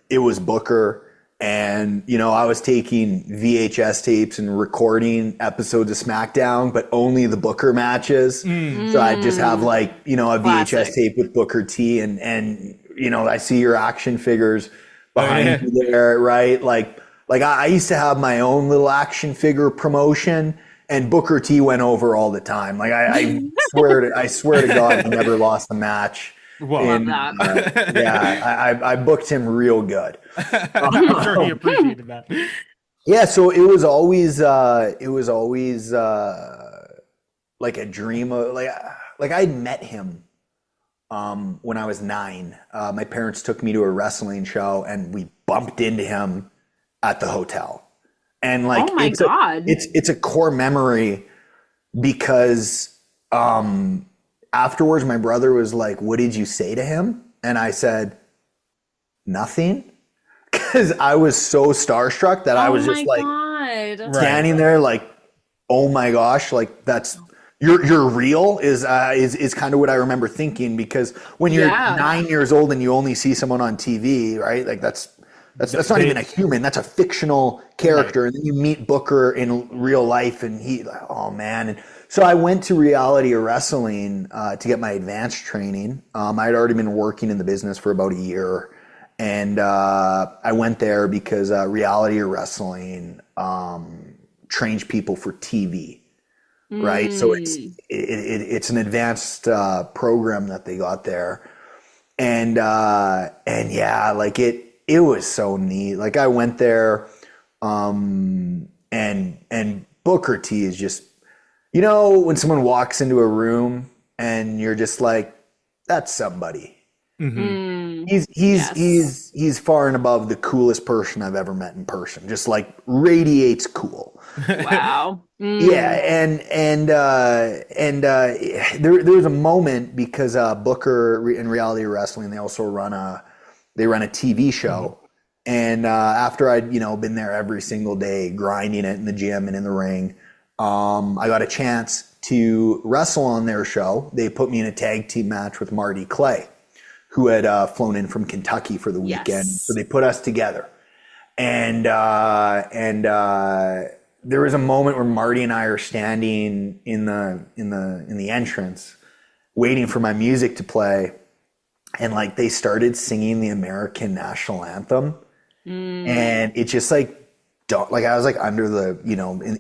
It was Booker, and I was taking VHS tapes and recording episodes of SmackDown, but only the Booker matches. Mm. So I'd just have mm, like a VHS classic. tape with Booker T, and I see your action figures Oh behind yeah. you there, right? Like I used to have my own little action figure promotion, and Booker T went over all the time. Like I swear to God, he never lost a match. Love In Well, that. yeah, I booked him real good. I'm sure he appreciated that. Yeah, so it was always like a dream of like I'd met him when I was 9. My parents took me to a wrestling show and we bumped into him at the hotel. And like Oh my God. it's a core memory because afterwards my brother was like, "What did you say to him?" And I said, "Nothing." Because I was so starstruck that I Oh was just my like God. Right. standing there like, "Oh my gosh, like that's you're real," is kind of what I remember thinking, because when you're Yeah. 9 years old and you only see someone on TV, right? Like that's not even a They, human. That's a fictional right. character. And then you meet Booker in real life, and like, oh man. And so I went to Reality Wrestling to get my advanced training. I had already been working in the business for about a year, and I went there because Reality Wrestling trains people for TV, right? So Mm. it's an advanced program that they got there, and yeah, like it was so neat. Like I went there, and Booker T is just, when someone walks into a room and you're just like, that's somebody. Hmm. Mm. He's he's Yes. he's he's far and above the coolest person I've ever met in person. Just like radiates cool. Wow. Yeah, Mm. and there was a moment because Booker in Reality Wrestling, they also run a TV Hmm. show, and after I'd been there every single day grinding it in the gym and in the ring, I got a chance to wrestle on their show. They put me in a tag team match with Marty Clay, who had flown in from Kentucky for the weekend. So Yes. they put us together, and there was a moment where Marty and I are standing in the entrance, waiting for my music to play, and like they started singing the American national anthem, Mm. and it just like like I was like under the,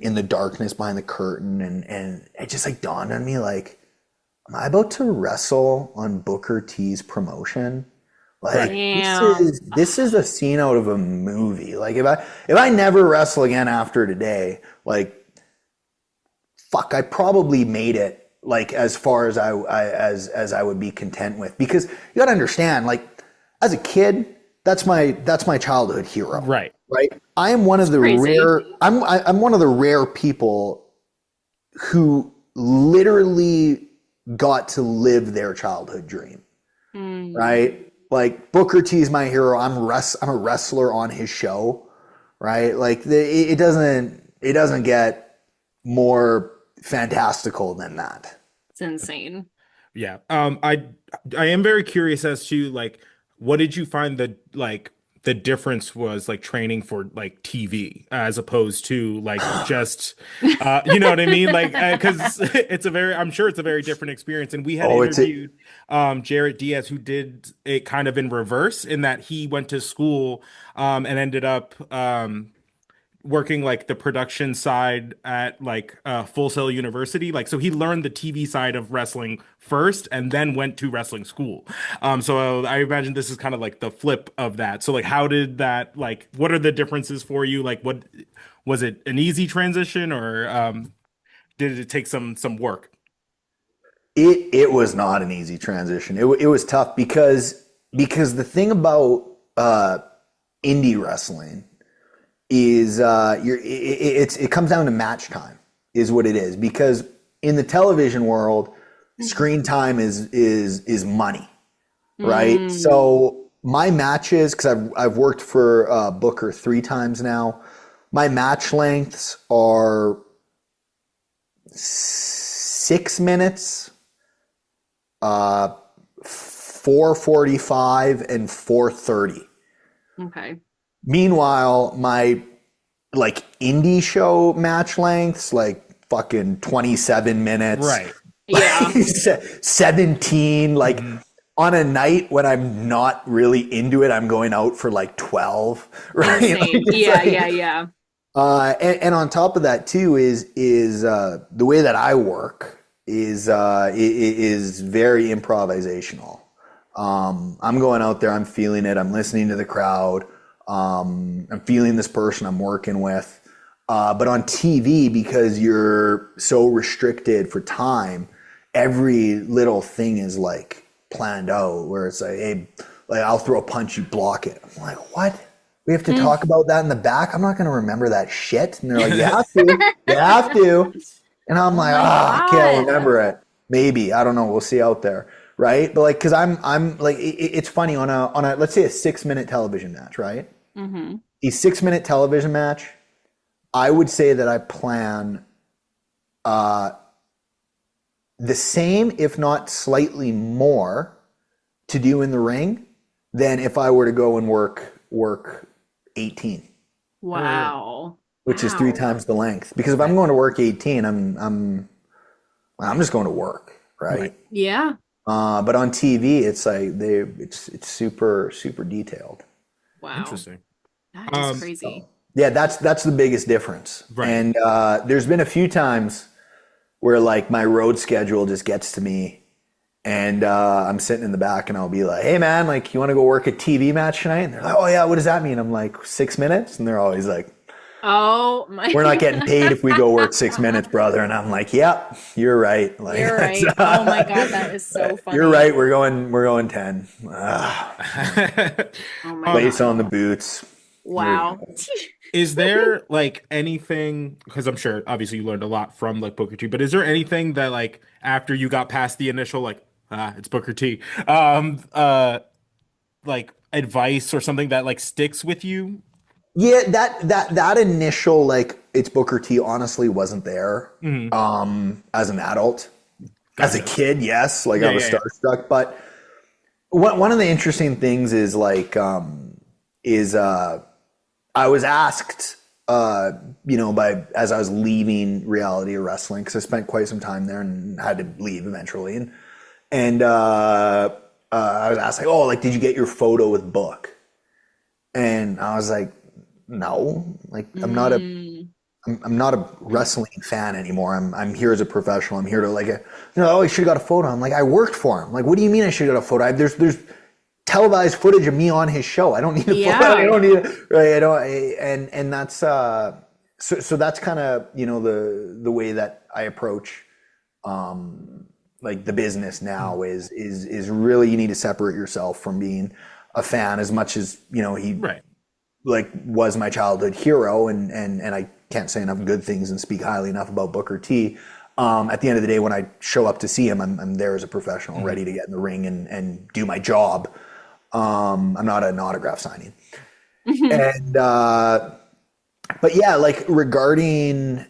in the darkness behind the curtain, and it just like dawned on me, like, am I about to wrestle on Booker T's promotion? Like, Right. Damn. this is a scene out of a movie. Like, if I never wrestle again after today, like, fuck, I probably made it like as far as as I would be content with. Because you got to understand, like, as a kid, that's my childhood hero. Right. Right. I am one of the crazy. rare. I'm one of the rare people who literally got to live their childhood dream. Mm. Right. Like, Booker T is my hero. I'm a wrestler on his show. Right. Like, it doesn't get more fantastical than that. It's insane. Yeah. I am very curious as to like what did you find the difference was like training for like TV as opposed to like just you know what I mean? Like because I'm sure it's a very different experience. And we had Oh, interviewed Jarrett Diaz, who did it kind of in reverse in that he went to school and ended up working like the production side at like Full Sail University. Like, so he learned the TV side of wrestling first and then went to wrestling school. So I imagine this is kind of like the flip of that. So like, how did that, like, what are the differences for you? Like, what was it an easy transition or did it take some work? it was not an easy transition. It was tough because the thing about indie wrestling is it comes down to match time is what it is, because in the television world, screen time is money, right? Mm. So my matches, because I've worked for Booker 3 times now, my match lengths are 6 minutes, 4:45, and 4:30. Okay. Meanwhile, my like indie show match lengths, like fucking 27 minutes, Right. Yeah. 17. Like, Mhm. on a night when I'm not really into it, I'm going out for like 12, right? Like, Insane. it's Yeah, like, yeah, yeah. and on top of that too is the way that I work is very improvisational. I'm going out there, I'm feeling it, I'm listening to the crowd, I'm feeling this person I'm working with. But on TV, because you're so restricted for time, every little thing is like planned out, where it's like, hey, like, I'll throw a punch, you block it. I'm like, what? We have to talk about that in the back? I'm not going to remember that shit. And they're like, you have to. You have to. And I'm Oh like, my okay, I'll God. remember it. Maybe. I don't know. We'll see out there. Right. But like, cause I'm like, it's funny on let's say a 6-minute television match, right? Mm-hmm. A 6-minute television match, I would say that I plan the same, if not slightly more, to do in the ring than if I were to go and work 18, Wow. which is 3 Wow. times the length. Because if I'm going to work 18, I'm just going to work, right? Right. Yeah. But on TV, it's like it's super super detailed. Wow. Interesting. That is Um, crazy. Yeah, that's the biggest difference. Right. And there's been a few times where like my road schedule just gets to me, and I'm sitting in the back, and I'll be like, "Hey man, like, you want to go work a TV match tonight?" And they're like, "Oh yeah, what does that mean?" I'm like, 6 minutes, and they're always like, Oh my. "We're not getting paid if we go work 6 minutes, brother." And I'm like, "Yep, you're right." Like, You're right. Oh my God, that is so funny. you're right. We're going 10. Ah, Oh my place God. on the boots. Wow. Is there like anything, because I'm sure obviously you learned a lot from like Booker T, but is there anything that like after you got past the initial like it's Booker T, like advice or something that like sticks with you? Yeah, that initial like it's Booker T honestly wasn't there Mhm. as an adult. As a Gotcha. kid, yes, like I Yeah, was yeah, yeah. starstruck. But one of the interesting things is like I was asked by as I was leaving reality wrestling, because I spent quite some time there and had to leave eventually, and I was asked like, oh, like, did you get your photo with Book? And I was like, no, like Mm, I'm not a wrestling fan anymore. I'm here as a professional. I'm here to like, oh, you should have got a photo. I'm like, I worked for him. Like, what do you mean I should have got a photo? There's televised footage of me on his show. I don't need a photo. I yeah. don't need right. I don't. And that's so that's kind of the way that I approach like the business now is really you need to separate yourself from being a fan as much as he Right. like was my childhood hero and I can't say enough good things and speak highly enough about Booker T. At the end of the day, when I show up to see him, I'm there as a professional, ready to get in the ring and do my job. I'm not an autograph signing. And but yeah, like regarding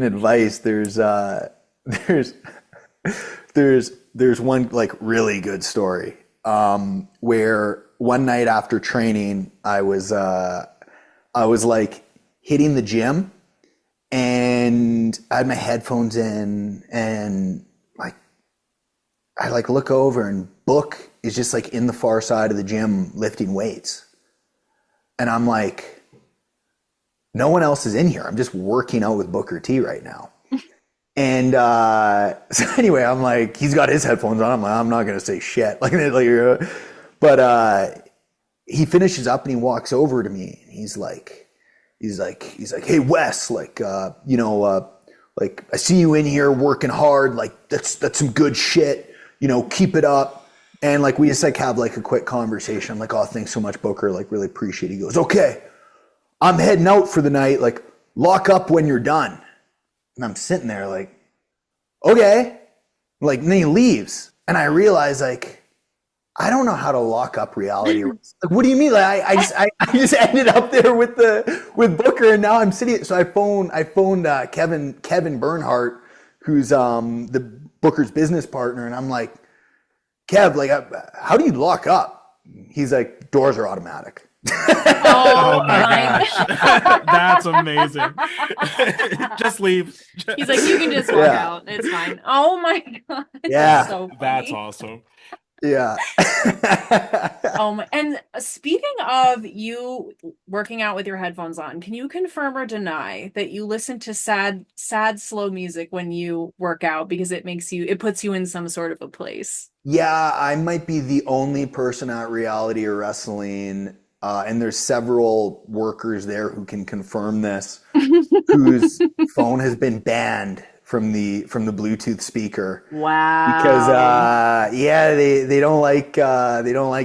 advice, there's there's one like really good story where one night after training I was like hitting the gym and I had my headphones in and like I like look over and Book is just like in the far side of the gym lifting weights. And I'm like, no one else is in here. I'm just working out with Booker T right now. And so anyway, I'm like, he's got his headphones on. I'm like, I'm not gonna say shit. But he finishes up and he walks over to me and he's like, hey Wes, like like I see you in here working hard. Like that's some good shit. Keep it up. And like we just like have like a quick conversation. I'm like, oh, thanks so much, Booker. Like really appreciate it. He goes, okay, I'm heading out for the night. Like lock up when you're done. And I'm sitting there like, okay. Like, and then he leaves. And I realize like, I don't know how to lock up reality. Like, what do you mean? Like, I just ended up there with Booker, and now I'm sitting. So I phoned Kevin Bernhardt, who's the Booker's business partner, and I'm like, Kev, like, how do you lock up? He's like, doors are automatic. Oh Oh my my gosh. That's amazing. Just leave. He's like, you can just walk out. It's fine. Oh my God. That's Yeah, so That's funny. awesome. yeah. And speaking of you working out with your headphones on, can you confirm or deny that you listen to sad, slow music when you work out because it puts you in some sort of a place? Yeah, I might be the only person at Reality or Wrestling, and there's several workers there who can confirm this, whose phone has been banned from the Bluetooth speaker because Wow. yeah, they don't like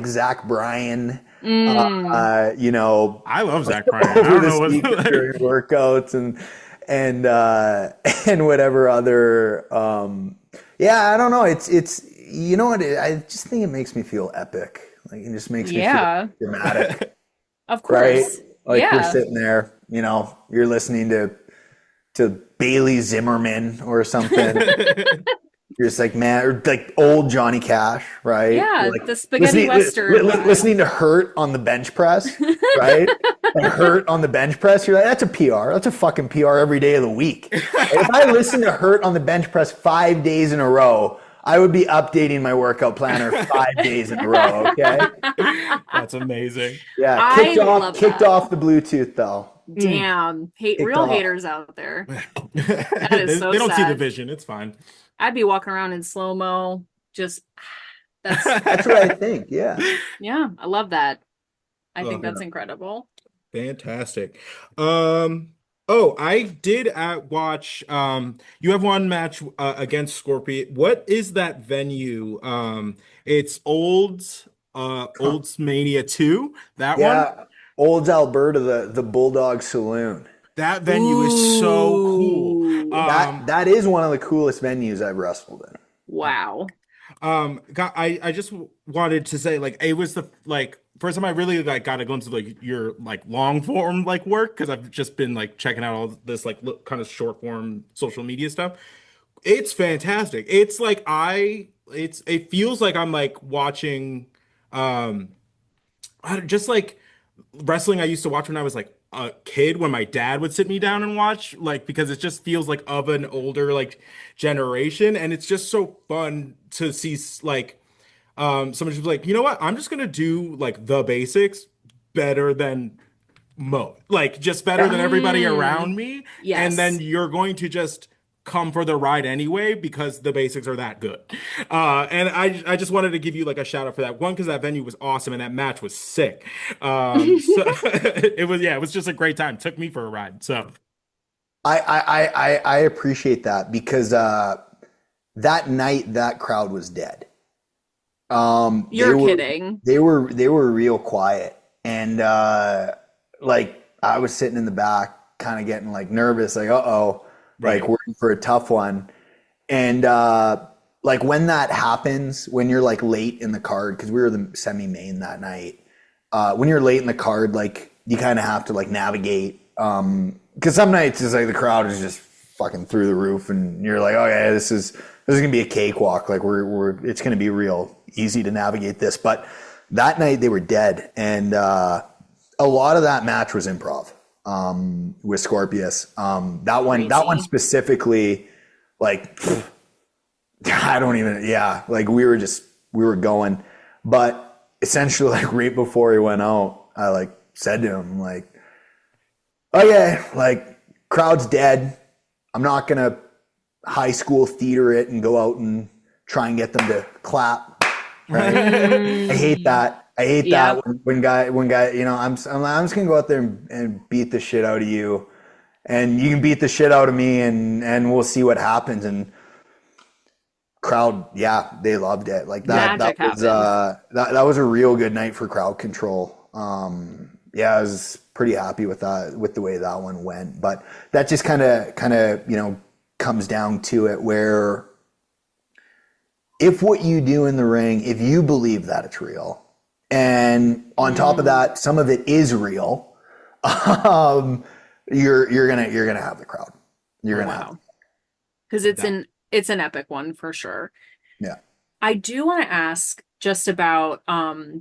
Zach Bryan, Mm. I love Zach Bryan. I over don't the know speaker what. during workouts and and whatever other yeah, I don't know. It's what I just think it makes me feel epic. Like it just makes me feel Yeah, dramatic, of right? course. Like we're Yeah. sitting there, you're listening to Bailey Zimmerman or something. You're just like, man, or like old Johnny Cash, right? You're Yeah, like the spaghetti western vibe. listening to Hurt on the bench press, right? And Hurt on the bench press, you're like, that's a PR. That's a fucking PR every day of the week. Like, if I listened to Hurt on the bench press 5 days in a row, I would be updating my workout planner 5 days in a row. Okay. That's amazing. Yeah. I love Kicked that. off the Bluetooth though. Mm. Damn, Kicked real off. haters out there. That They, is so they don't see the sad. vision. It's fine. I'd be walking around in slow-mo, just that's That's what I think. Yeah. yeah, I love that. I think Love it. that's incredible. Fantastic. Oh, I did watch you have one match against Scorpion. What is that venue? It's Olds Mania 2. That one? Yeah. Olds Alberta, the Bulldog Saloon. That venue is so cool. Ooh, That is one of the coolest venues I've wrestled in. wow. I just wanted to say like it was the like first time I really like got a glimpse of like your like long form like work because I've just been like checking out all this like kind of short form social media stuff. It's fantastic. It's like it feels like I'm like watching um just like wrestling I used to watch when I was like a kid when my dad would sit me down and watch like because it just feels like of an older like generation and it's just so fun to see like someone just was like, you know what? I'm just gonna do like the basics better than like just better than Yeah. everybody Mm, around me, and then yes. you're going to just come for the ride anyway because the basics are that good. And I just wanted to give you like a shout out for that one because that venue was awesome and that match was sick. So it was just a great time. Took me for a ride. So I appreciate that because that night that crowd was dead. They You're were kidding. they were real quiet, and like I was sitting in the back, kind of getting like nervous, like uh-oh, like right, we're in for a tough one. And like when that happens, when you're like late in the card, because we were the semi-main that night, when you're late in the card, like you kind of have to like navigate. Because some nights it's like the crowd is just fucking through the roof, and you're like, oh yeah, this is gonna be a cakewalk. Like we're it's gonna be real easy to navigate this. But that night they were dead, and a lot of that match was improv with Scorpius. That one Crazy. specifically, like I don't even, yeah, like we were going, but essentially like right before he went out, I like said to him like, okay, like crowd's dead. I'm not gonna high school theater it and go out and try and get them to clap, right? I hate Mm, that. I hate that yep. when guy, I'm just gonna go out there and beat the shit out of you, and you can beat the shit out of me, and we'll see what happens. And crowd, yeah, they loved it. Like that Magic was happened. that was a real good night for crowd control. Yeah, I was pretty happy with that, with the way that one went. But that just kind of comes down to it, where if what you do in the ring, if you believe that it's real, and on top of Mm, that, some of it is real, um, you're gonna have the crowd. You're right. gonna have, wow. Because it's That an epic one for sure. yeah. I do want to ask just about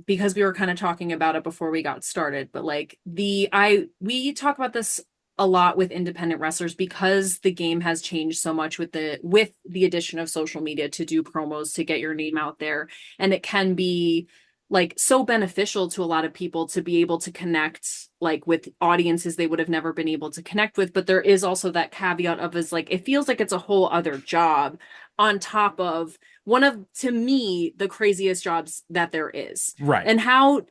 because we were kind of talking about it before we got started, but like we talk about this a lot with independent wrestlers because the game has changed so much with the addition of social media to do promos to get your name out there, and it can be like so beneficial to a lot of people to be able to connect like with audiences they would have never been able to connect with, but there is also that caveat of is like it feels like it's a whole other job on top of one of, to me, the craziest jobs that there is. right. And how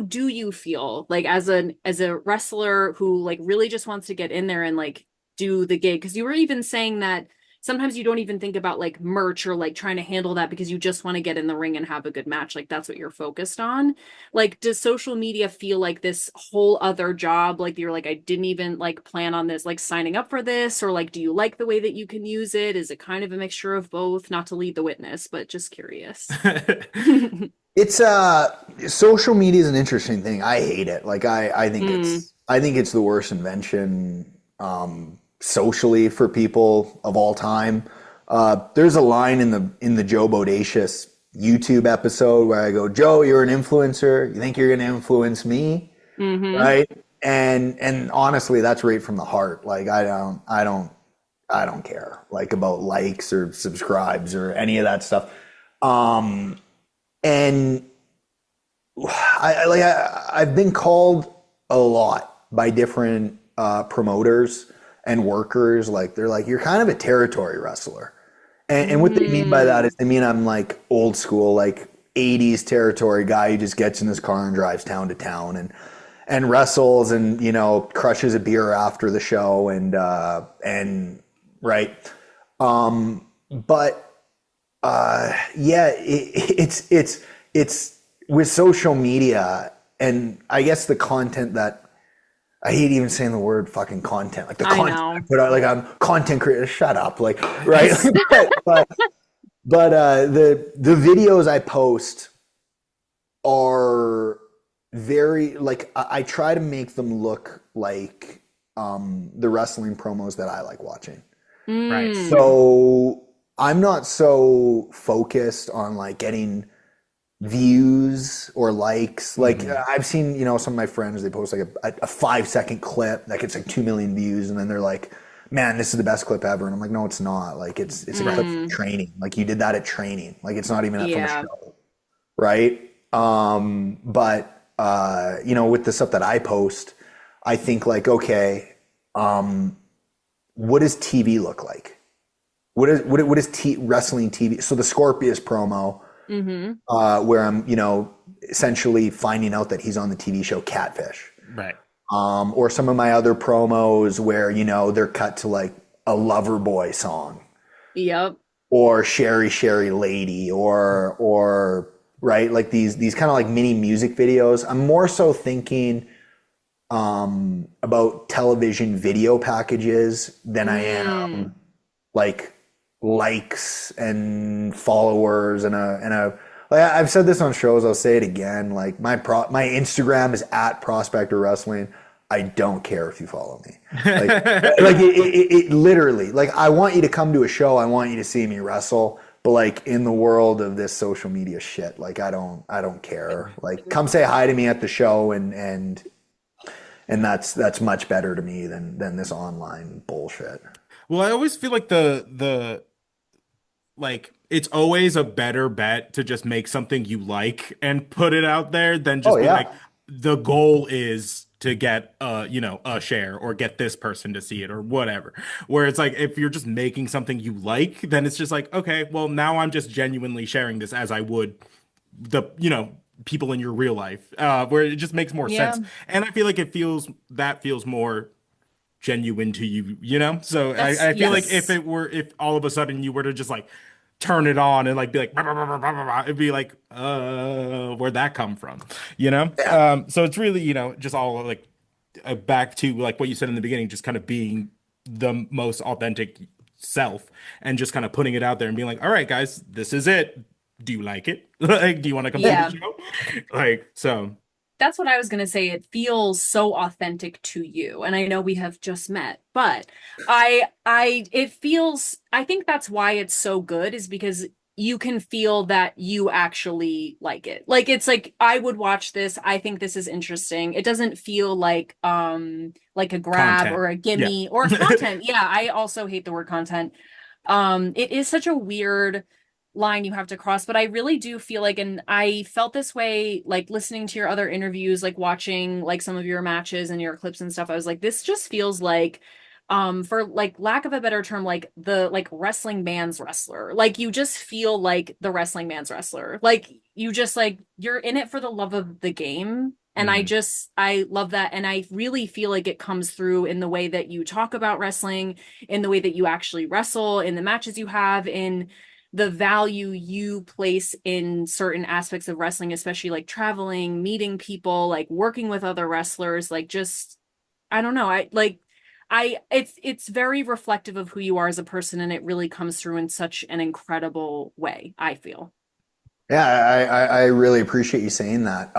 do you feel like as a wrestler who like really just wants to get in there and like do the gig? Because you were even saying that sometimes you don't even think about like merch or like trying to handle that because you just want to get in the ring and have a good match. Like that's what you're focused on. Like, does social media feel like this whole other job? Like you're like, I didn't even like plan on this, like signing up for this, or like, do you like the way that you can use it? Is it kind of a mixture of both? Not to lead the witness, but just curious. It's social media is an interesting thing. I hate it. Like I think Mm, it's the worst invention socially for people of all time. There's a line in the Joe Bodacious YouTube episode where I go, Joe, you're an influencer. You think you're going to influence me, mm-hmm. right? And honestly, that's right from the heart. Like I don't care like about likes or subscribes or any of that stuff. Um, and I've been called a lot by different promoters and workers. Like they're like, you're kind of a territory wrestler, and what they mean by that Mm, is they mean I'm like old school, like '80s territory guy who just gets in his car and drives town to town and wrestles and crushes a beer after the show and right. But yeah, it's with social media, and I guess the content that I hate even saying the word fucking content, like the I content I know. put out, like I'm content creator. Shut up, like right. But the videos I post are very like I try to make them look like the wrestling promos that I like watching. Right. Mm, So I'm not so focused on like getting views or likes. Like Hmm. I've seen, some of my friends, they post like a 5 second clip that gets like 2 million views, and then they're like, "Man, this is the best clip ever." And I'm like, "No, it's not. Like it's a clip from mm, training. Like you did that at training. Like it's not even from a yeah. show, right? But you know, with the stuff that I post, I think like, okay, what does TV look like? What is wrestling TV? So the Scorpius promo, where I'm, you know, essentially finding out that he's on the TV show Catfish. Right. Or some of my other promos where, you know, they're cut to like a Loverboy song. Yep. Or Sherry Sherry Lady, or right, like these kind of like mini music videos. I'm more so thinking about television video packages than I am like likes and followers and a like I've said this on shows, I'll say it again. Like my Instagram is at Prospector Wrestling. I don't care if you follow me. Like it literally, like I want you to come to a show, I want you to see me wrestle, but like in the world of this social media shit, like I don't care. Like come say hi to me at the show and that's much better to me than this online bullshit. Well, I always feel like the like it's always a better bet to just make something you like and put it out there than Oh just be yeah. like the goal is to get you know, a share or get this person to see it or whatever. Where it's like if you're just making something you like, then it's just like, okay, well now I'm just genuinely sharing this as I would the, you know, people in your real life. Where it just makes more Yeah. sense. And I feel like that feels more genuine to you, you know? So That's I feel like yes. if all of a sudden you were to just like turn it on and like be like, "Bah, bah, bah, bah, bah, bah, bah," it'd be like, where'd that come from? You know? Yeah. So it's really, you know, just all like back to like what you said in the beginning, just kind of being the most authentic self and just kind of putting it out there and being like, all right, guys, this is it. Do you like it? Like, do you want to come to the Yeah. show? Like, so That's what I was going to say. It feels so authentic to you. And I know we have just met, but it feels, I think that's why it's so good is because you can feel that you actually like it. Like, it's like, I would watch this. I think this is interesting. It doesn't feel like a grab content. or a Yeah. gimme or content. Yeah. I also hate the word content. It is such a weird line you have to cross, but I really do feel like, and I felt this way like listening to your other interviews, like watching like some of your matches and your clips and stuff. I was like, this just feels like for like lack of a better term, like the like wrestling man's wrestler. Like you just feel like the wrestling man's wrestler. Like you just like you're in it for the love of the game. And Mhm. I love that. And I really feel like it comes through in the way that you talk about wrestling, in the way that you actually wrestle, in the matches you have, in the value you place in certain aspects of wrestling, especially like traveling, meeting people, like working with other wrestlers, like just I don't know. It's very reflective of who you are as a person, and it really comes through in such an incredible way, I feel. Yeah, I really appreciate you saying that.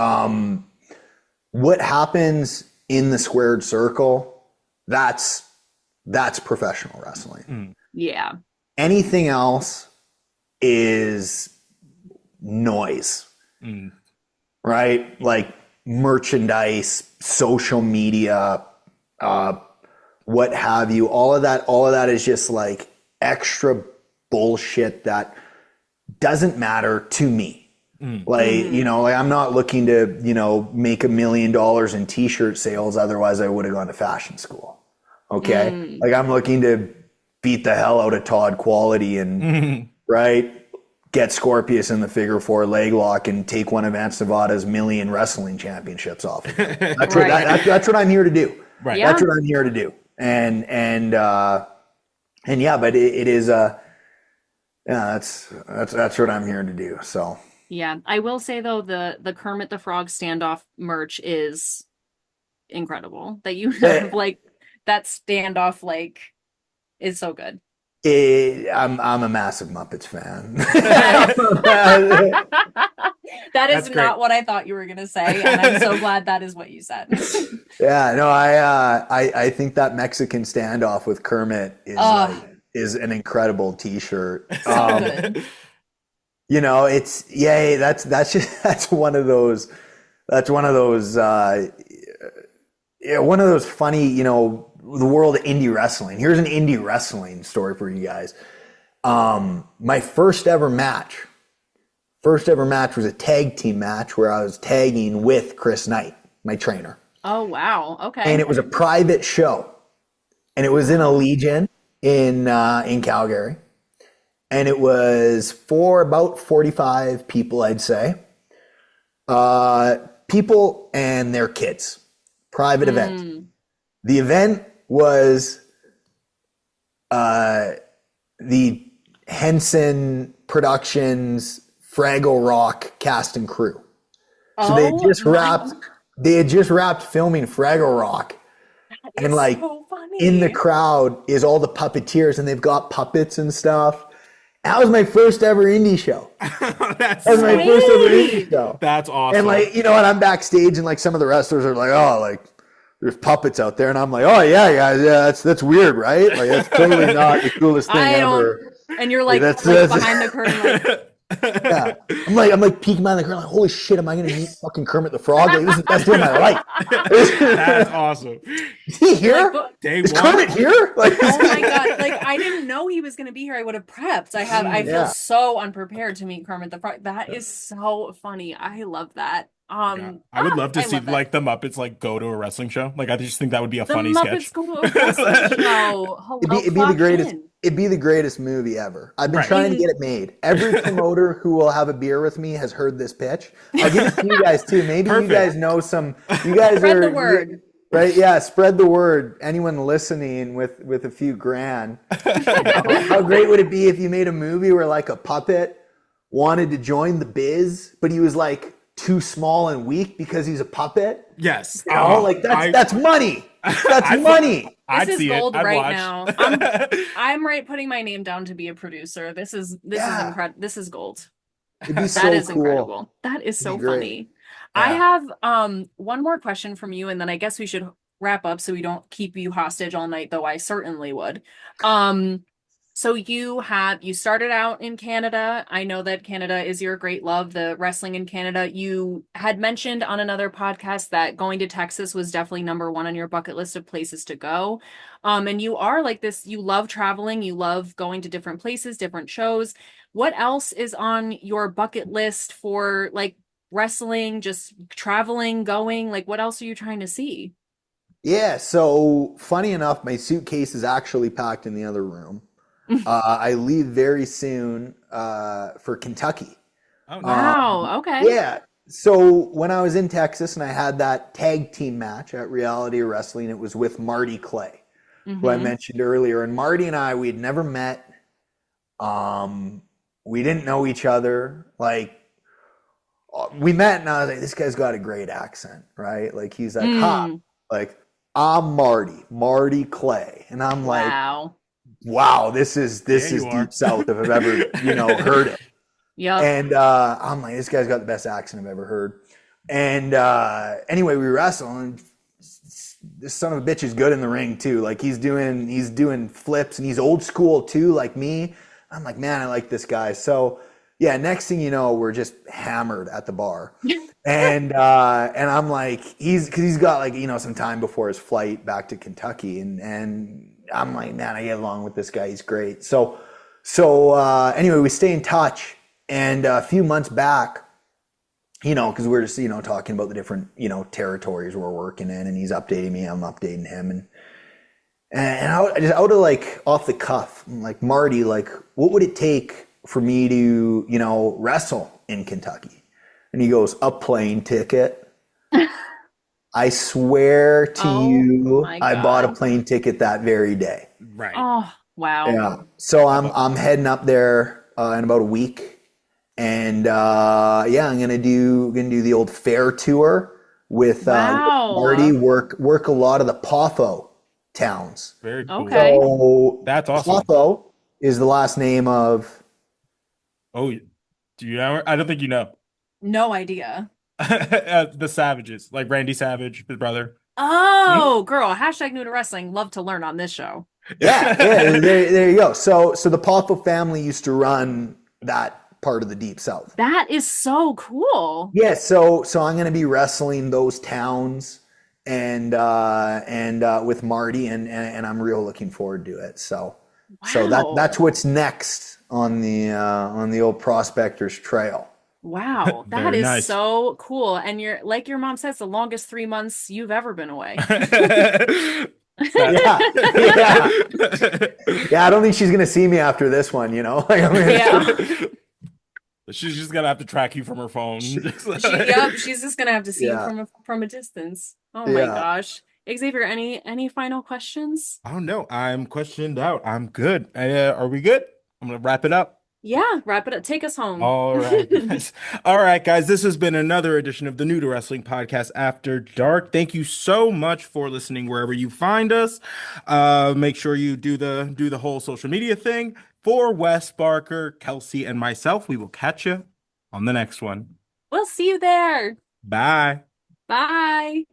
What happens in the squared circle, that's professional wrestling. Mm. Yeah. Anything else is noise, Mm. right? Like merchandise, social media, uh, what have you. All of that is just like extra bullshit that doesn't matter to me. Mm. Like, you know, like I'm not looking to, you know, make $1 million in t-shirt sales. Otherwise I would have gone to fashion school. Okay. Like I'm looking to beat the hell out of Todd Quality and Mhm. right, get Scorpius in the figure four leg lock and take one of Ants Nevada's million wrestling championships off of him. Right. That's what I'm here to do. Right. Yeah. That's what I'm here to do. And yeah, but it is yeah, that's what I'm here to do. So Yeah. I will say though, the Kermit the Frog standoff merch is incredible. That you have like that standoff like is so good. I'm a massive Muppets fan. That is That's great. not what I thought you were gonna say, and I'm so glad that is what you said. Yeah, no, I think that Mexican standoff with Kermit is Oh, is an incredible T-shirt. so good. You know, it's yeah, that's just that's one of those yeah, one of those funny, you know, the world of indie wrestling. Here's an indie wrestling story for you guys. My first ever match, First ever match was a tag team match where I was tagging with Chris Knight, my trainer. Oh, wow. And Okay. it was a private show. And it was in a Legion in Calgary. And it was for about 45 people, I'd say. People and their kids. Private event. The event was the Henson Productions Fraggle Rock cast and crew. So they had just wrapped filming Fraggle Rock. And like so funny. in the crowd is all the puppeteers and they've got puppets and stuff. That was my first ever indie show. That's That was my first ever indie show. That's awesome. And like, you know, and I'm backstage and like some of the wrestlers are like, oh, like there's puppets out there. And I'm like, oh yeah, guys, yeah, that's weird, right? Like that's totally not the coolest thing ever. And you're like, That's behind the curtain, like, yeah. I'm like peeking behind the curtain, like, holy shit, am I gonna meet fucking Kermit the Frog? Like, this is the best day of my life. That's awesome. Is he here? Like, Day Is one. Kermit here? Like, oh my God. Like, I didn't know he was going to be here. I would have prepped. I feel so unprepared to meet Kermit the Frog. That is so funny. I love that. Yeah. I would love to see love that. like the Muppets like go to a wrestling show. Like I just think that would be a The funny Muppets sketch. go to a wrestling show. it'd be the greatest. It'd be the greatest movie ever. I've been Right. trying to get it made. Every promoter who will have a beer with me has heard this pitch. I'll give it to you guys too. Maybe Perfect. you guys know some. You guys Spread the word. Right? Yeah, spread the word. Anyone listening with a few grand. How great would it be if you made a movie where like a puppet wanted to join the biz, but he was like too small and weak because he's a puppet? Yes. Oh, like that's money. That's money. I'd This is see gold it. I'd right watch. now. I'm right putting my name down to be a producer. This is incredible. This is gold. It'd be so That is cool. incredible. That is so It'd be great. funny. Yeah. I have one more question from you, and then I guess we should wrap up so we don't keep you hostage all night, though I certainly would. So you started out in Canada. I know that Canada is your great love, the wrestling in Canada. You had mentioned on another podcast that going to Texas was definitely number one on your bucket list of places to go. And you are like this, you love traveling, you love going to different places, different shows. What else is on your bucket list for like wrestling, just traveling, going? Like, what else are you trying to see? Yeah, so funny enough, my suitcase is actually packed in the other room. I leave very soon for Kentucky. Oh, nice. Wow. Okay. Yeah, so when I was in Texas and I had that tag team match at Reality Wrestling, it was with Marty Clay, who I mentioned earlier. And Marty and I, we had never met. We didn't know each other. Like, we met and I was like, this guy's got a great accent, right? Like, he's like, ha, like, I'm Marty Clay. And I'm like, wow, this is deep south if I've ever, heard it. Yeah. And I'm like, this guy's got the best accent I've ever heard. And anyway, we wrestle, and this son of a bitch is good in the ring too. Like he's doing flips, and he's old school too, like me. I'm like, man, I like this guy. So yeah, next thing you know, we're just hammered at the bar. And I'm like, because he's got like, some time before his flight back to Kentucky. And I'm like, man, I get along with this guy. He's great. So anyway, we stay in touch. And a few months back, because we're just, talking about the different, territories we're working in, and he's updating me, I'm updating him. And I just out of like off the cuff, I'm like, Marty, like, what would it take for me to, wrestle in Kentucky? And he goes, a plane ticket. I swear to you, I bought a plane ticket that very day. Right. Oh, wow. Yeah. So I'm heading up there in about a week. And I'm gonna do the old fair tour with Marty. Work a lot of the Potho towns. Very cool. Okay. So That's awesome. Potho is the last name of. Oh, do you know? I don't think you know. No idea. The Savages, like Randy Savage, his brother. Oh, girl. Hashtag new to wrestling. Love to learn on this show. Yeah. There you go. So the Potho family used to run that part of the Deep South. That is so cool. Yeah. So I'm going to be wrestling those towns and with Marty, and I'm real looking forward to it. So that's what's next on the old Prospectors trail. Wow, that Very is nice. so cool. And you're like your mom says, the longest 3 months you've ever been away. Sad. Yeah, yeah, yeah. I don't think she's gonna see me after this one. Like, I Yeah. mean, She's just gonna have to track you from her phone. Yep, she's just gonna have to see you yeah, from a distance. Oh my yeah. gosh. Xavier, any final questions? Oh no, I'm questioned out. I'm good. Are we good? I'm gonna wrap it up. Yeah, wrap it up. Take us home. All right, guys. All right, guys. This has been another edition of the New to Wrestling podcast After Dark. Thank you so much for listening wherever you find us. Make sure you do the whole social media thing. For Wes Barker, Kelsey, and myself, we will catch you on the next one. We'll see you there. Bye. Bye.